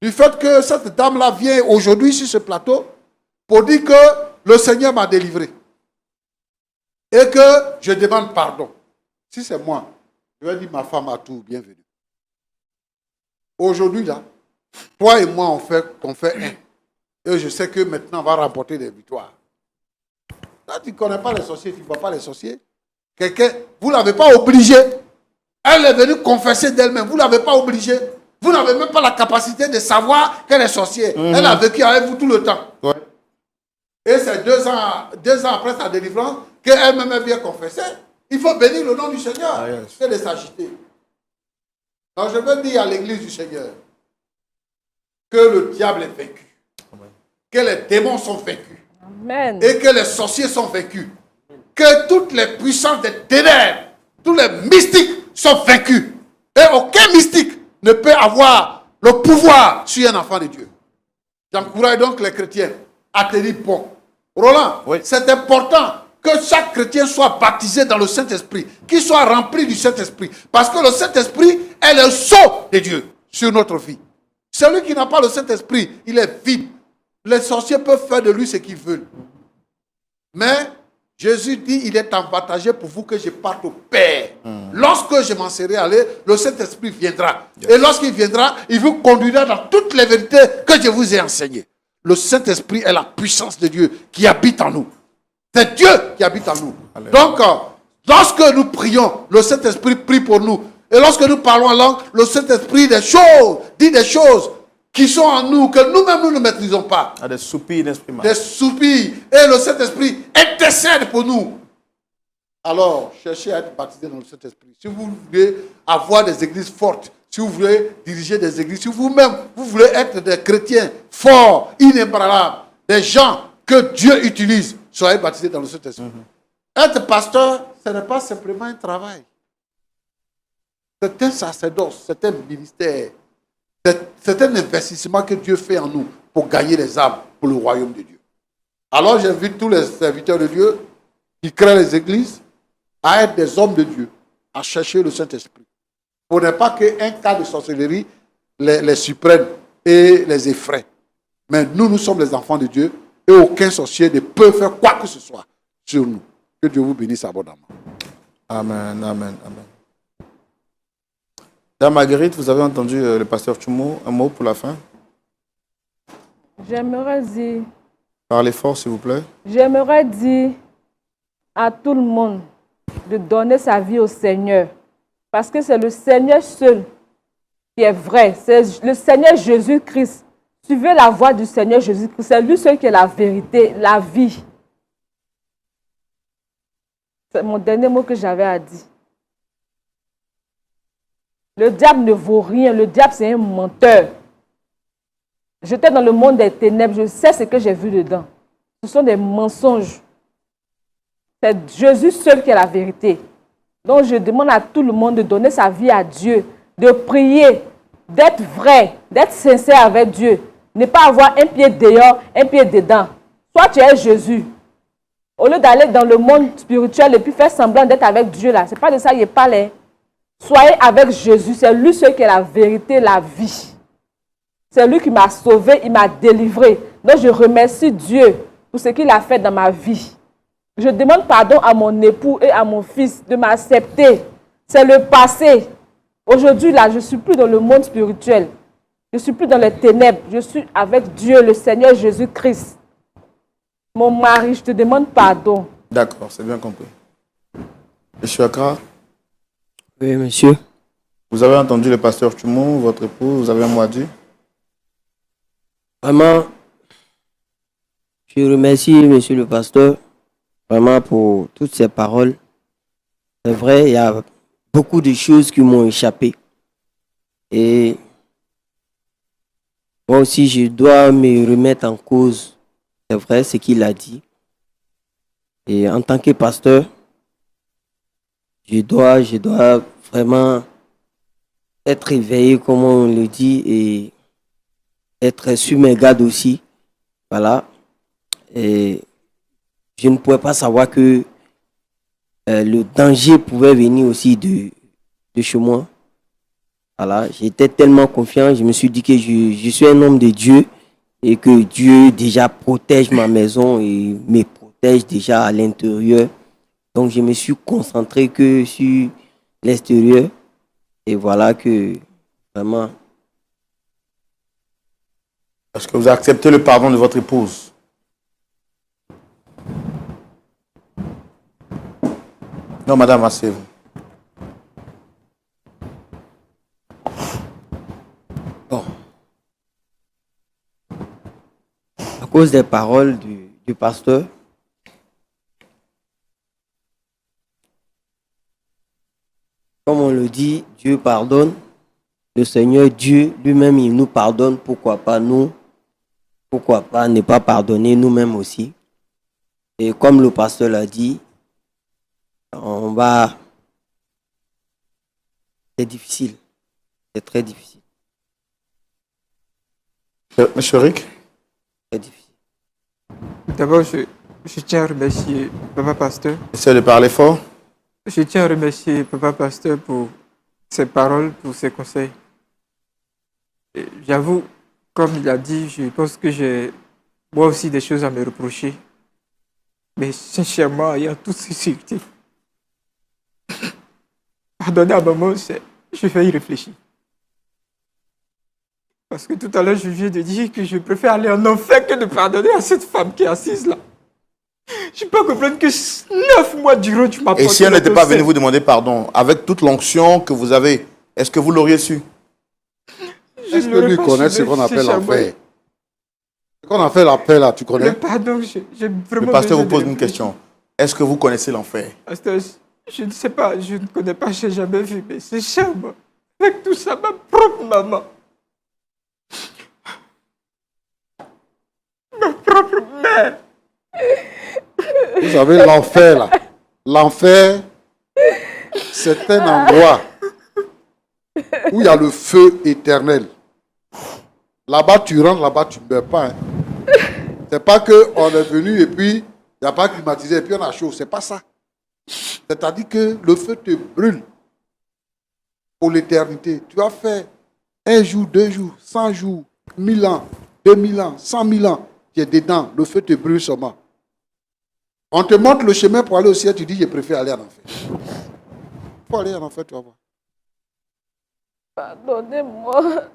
du fait que cette dame-là vient aujourd'hui sur ce plateau pour dire que le Seigneur m'a délivré. Et que je demande pardon. Si c'est moi, je vais dire ma femme à tout, bienvenue. Aujourd'hui, là, toi et moi, on fait un. Et je sais que maintenant, on va remporter des victoires. Là, tu ne connais pas les sorciers, tu ne vois pas les sorciers. Quelqu'un, vous ne l'avez pas obligé. Elle est venue confesser d'elle-même. Vous ne l'avez pas obligé. Vous n'avez même pas la capacité de savoir qu'elle est sorcière. Elle a vécu avec vous tout le temps. Ouais. Et c'est 2 ans après sa délivrance qu'elle-même vient confesser. Il faut bénir le nom du Seigneur. Ah, yes. C'est de s'agiter. Donc je veux dire à l'église du Seigneur que le diable est vaincu. Amen. Que les démons sont vaincus. Amen. Et que les sorciers sont vaincus. Que toutes les puissances des ténèbres, tous les mystiques sont vaincus. Et aucun mystique ne peut avoir le pouvoir sur un enfant de Dieu. J'encourage donc les chrétiens à tenir bon. Roland, oui. C'est important que chaque chrétien soit baptisé dans le Saint-Esprit, qu'il soit rempli du Saint-Esprit. Parce que le Saint-Esprit est le sceau de Dieu sur notre vie. Celui qui n'a pas le Saint-Esprit, il est vide. Les sorciers peuvent faire de lui ce qu'ils veulent. Mais Jésus dit, il est avantageux pour vous que je parte au Père. Lorsque je m'en serai allé, le Saint-Esprit viendra. Yes. Et lorsqu'il viendra, il vous conduira dans toutes les vérités que je vous ai enseignées. Le Saint-Esprit est la puissance de Dieu qui habite en nous. C'est Dieu qui habite en nous. Alléluia. Donc, lorsque nous prions, le Saint-Esprit prie pour nous. Et lorsque nous parlons en langue, le Saint-Esprit dit des choses qui sont en nous, que nous-mêmes nous ne maîtrisons pas. Des soupirs inexprimables. Des soupirs. Et le Saint-Esprit intercède pour nous. Alors, cherchez à être baptisé dans le Saint-Esprit. Si vous voulez avoir des églises fortes, si vous voulez diriger des églises, si vous-même, vous voulez être des chrétiens forts, inébranlables, des gens que Dieu utilise, soyez baptisés dans le Saint-Esprit. Être pasteur, ce n'est pas simplement un travail. C'est un sacerdoce, c'est un ministère. C'est un investissement que Dieu fait en nous pour gagner les âmes pour le royaume de Dieu. Alors j'invite tous les serviteurs de Dieu qui créent les églises à être des hommes de Dieu, à chercher le Saint-Esprit. Pour ne pas qu'un cas de sorcellerie les surprenne et les effraie. Mais nous sommes les enfants de Dieu et aucun sorcier ne peut faire quoi que ce soit sur nous. Que Dieu vous bénisse abondamment. Amen, amen, amen. Dame Marguerite, vous avez entendu le pasteur Tchoumo, un mot pour la fin? J'aimerais dire... Parlez fort, s'il vous plaît. J'aimerais dire à tout le monde de donner sa vie au Seigneur. Parce que c'est le Seigneur seul qui est vrai. C'est le Seigneur Jésus-Christ. Suivez la voie du Seigneur Jésus-Christ. C'est lui seul qui est la vérité, la vie. C'est mon dernier mot que j'avais à dire. Le diable ne vaut rien. Le diable, c'est un menteur. J'étais dans le monde des ténèbres. Je sais ce que j'ai vu dedans. Ce sont des mensonges. C'est Jésus seul qui est la vérité. Donc, je demande à tout le monde de donner sa vie à Dieu, de prier, d'être vrai, d'être sincère avec Dieu. Ne pas avoir un pied dehors, un pied dedans. Soit tu es Jésus. Au lieu d'aller dans le monde spirituel et puis faire semblant d'être avec Dieu, là, ce n'est pas de ça qu'il parle. Soyez avec Jésus. C'est lui seul qui est la vérité, la vie. C'est lui qui m'a sauvé, il m'a délivré. Donc, je remercie Dieu pour ce qu'il a fait dans ma vie. Je demande pardon à mon époux et à mon fils de m'accepter. C'est le passé. Aujourd'hui, là, je ne suis plus dans le monde spirituel. Je ne suis plus dans les ténèbres. Je suis avec Dieu, le Seigneur Jésus-Christ. Mon mari, je te demande pardon. D'accord, c'est bien compris. Monsieur Accra? Oui, monsieur. Vous avez entendu le pasteur Tchoumo, votre époux, vous avez un mot à dire? Vraiment, je remercie monsieur le pasteur, vraiment pour toutes ces paroles. C'est vrai, il y a beaucoup de choses qui m'ont échappé. Et moi aussi, je dois me remettre en cause. C'est vrai, ce qu'il a dit. Et en tant que pasteur, je dois vraiment être éveillé, comme on le dit, et être sur mes gardes aussi. Voilà. Et je ne pouvais pas savoir que le danger pouvait venir aussi de chez moi. Voilà, j'étais tellement confiant, je me suis dit que je suis un homme de Dieu et que Dieu déjà protège ma maison et me protège déjà à l'intérieur. Donc je me suis concentré que sur l'extérieur et voilà que vraiment... Est-ce que vous acceptez le pardon de votre épouse? Non, madame, asseyez-vous. Bon. À cause des paroles du pasteur, comme on le dit, Dieu pardonne. Le Seigneur Dieu lui-même, il nous pardonne. Pourquoi pas nous? Pourquoi pas ne pas pardonner nous-mêmes aussi? Et comme le pasteur l'a dit, on va... C'est difficile. C'est très difficile. Monsieur Rick? Très difficile. D'abord, je tiens à remercier Papa Pasteur. Essayez de parler fort. Je tiens à remercier Papa Pasteur pour ses paroles, pour ses conseils. Et j'avoue, comme il a dit, je pense que j'ai moi aussi des choses à me reprocher. Mais sincèrement, il y a toute sincérité. Pardonner à maman, je vais y réfléchir. Parce que tout à l'heure, je viens de dire que je préfère aller en enfer que de pardonner à cette femme qui est assise là. Je peux comprendre que 9 mois durant, tu m'as... Et si elle n'était pas venue vous demander pardon, avec toute l'onction que vous avez, est-ce que vous l'auriez su? Est-ce que lui connaît ce qu'on appelle l'enfer? Ce qu'on appelle l'appel là, tu connais? Le pardon, j'ai vraiment... Le pasteur vous pose une question. Est-ce que vous connaissez l'enfer? Pasteur, je ne sais pas, je ne connais pas, je n'ai jamais vu, mais c'est cher, moi. Avec tout ça, ma propre maman. Ma propre mère. Vous avez l'enfer là. L'enfer, c'est un endroit où il y a le feu éternel. Là-bas, tu rentres, là-bas, tu ne meurs pas. Hein. C'est pas qu'on est venu et puis il n'y a pas climatisé et puis on a chaud. C'est pas ça. C'est-à-dire que le feu te brûle pour l'éternité. Tu as fait 1 jour, 2 jours, 100 jours, 1000 ans, 2000 ans, 100 000 ans. Tu es dedans, le feu te brûle seulement. On te montre le chemin pour aller au ciel, tu dis, je préfère aller en enfer. Il faut aller en enfer, tu vas voir. Pardonnez-moi.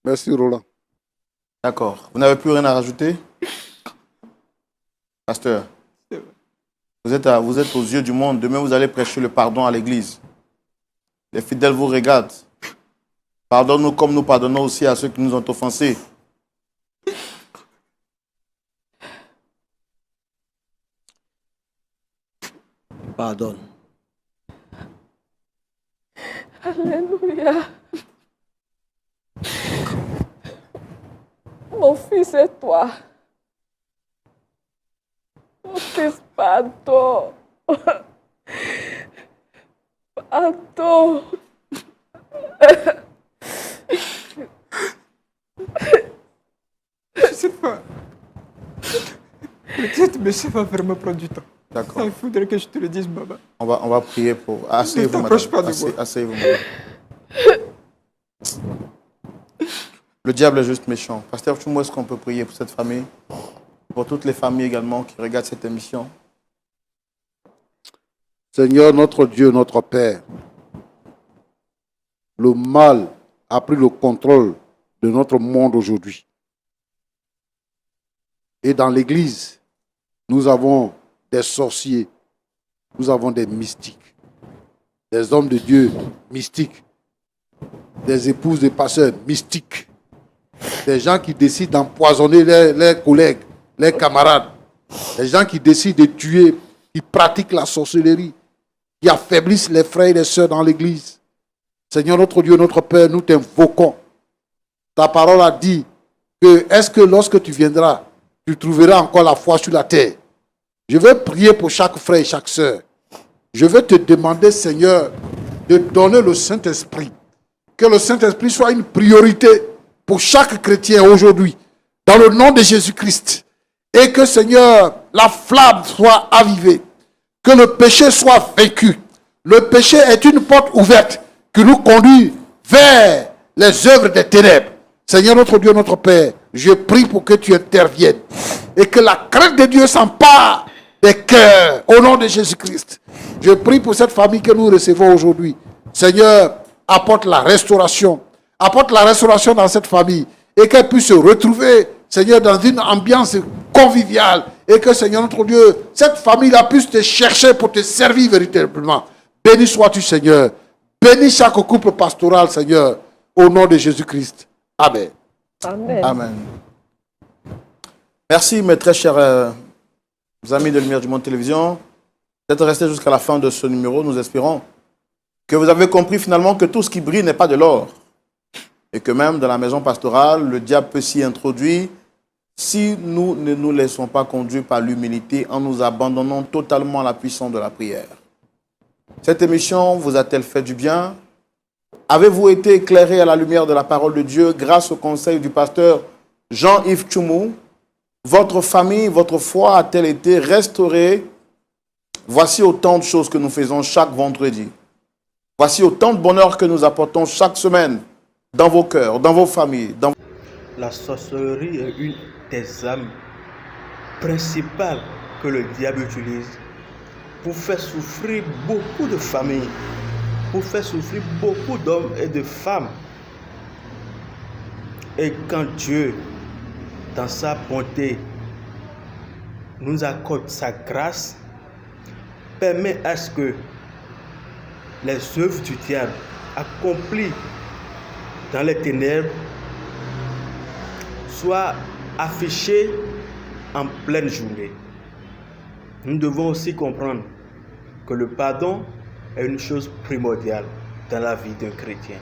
Merci, Roland. D'accord. Vous n'avez plus rien à rajouter? Pasteur, vous êtes aux yeux du monde. Demain, vous allez prêcher le pardon à l'église. Les fidèles vous regardent. Pardonne-nous comme nous pardonnons aussi à ceux qui nous ont offensés. Pardonne. Alléluia. Mon fils et toi. Mon fils, pardon. Pardon. Je ne sais pas. Peut-être, mais ça va vraiment prendre du temps. D'accord. Il faudrait que je te le dise, maman. On va prier pour... Asseyez-vous, Ne t'approche madame. pas de moi. Asseyez-vous, madame. Le diable est juste méchant. Pasteur Chumbo, est-ce qu'on peut prier pour cette famille? Pour toutes les familles également qui regardent cette émission? Seigneur, notre Dieu, notre Père, le mal a pris le contrôle de notre monde aujourd'hui. Et dans l'Église, nous avons des sorciers, nous avons des mystiques, des hommes de Dieu mystiques, des épouses de pasteurs mystiques, des gens qui décident d'empoisonner leurs collègues, leurs camarades, des gens qui décident de tuer, qui pratiquent la sorcellerie, qui affaiblissent les frères et les sœurs dans l'Église. Seigneur notre Dieu, notre Père, nous t'invoquons. Ta parole a dit que est-ce que lorsque tu viendras, tu trouveras encore la foi sur la terre? Je vais prier pour chaque frère et chaque sœur. Je vais te demander, Seigneur, de donner le Saint-Esprit. Que le Saint-Esprit soit une priorité pour chaque chrétien aujourd'hui. dans le nom de Jésus-Christ. Et que, Seigneur, la flamme soit avivée. Que le péché soit vaincu. Le péché est une porte ouverte qui nous conduit vers les œuvres des ténèbres. Seigneur notre Dieu, notre Père, je prie pour que tu interviennes et que la crainte de Dieu s'empare des cœurs au nom de Jésus-Christ. Je prie pour cette famille que nous recevons aujourd'hui. Seigneur, apporte la restauration. Apporte la restauration dans cette famille et qu'elle puisse se retrouver, Seigneur, dans une ambiance conviviale et que, Seigneur notre Dieu, cette famille-là puisse te chercher pour te servir véritablement. Béni sois-tu, Seigneur. Bénis chaque couple pastoral, Seigneur, au nom de Jésus-Christ. Amen. Amen. Amen. Merci, mes très chers amis de Lumière du Monde Télévision, d'être restés jusqu'à la fin de ce numéro. Nous espérons que vous avez compris finalement que tout ce qui brille n'est pas de l'or. Et que même dans la maison pastorale, le diable peut s'y introduire si nous ne nous laissons pas conduire par l'humilité en nous abandonnant totalement à la puissance de la prière. Cette émission vous a-t-elle fait du bien? Avez-vous été éclairé à la lumière de la parole de Dieu grâce au conseil du pasteur Jean-Yves Tchoumou? Votre famille, votre foi a-t-elle été restaurée? Voici autant de choses que nous faisons chaque vendredi. Voici autant de bonheur que nous apportons chaque semaine dans vos cœurs, dans vos familles. La sorcellerie est une des armes principales que le diable utilise pour faire souffrir beaucoup de familles, pour faire souffrir beaucoup d'hommes et de femmes. Et quand Dieu, dans sa bonté, nous accorde sa grâce, permet à ce que les œuvres du diable accomplies dans les ténèbres soient affichées en pleine journée. Nous devons aussi comprendre que le pardon est une chose primordiale dans la vie d'un chrétien.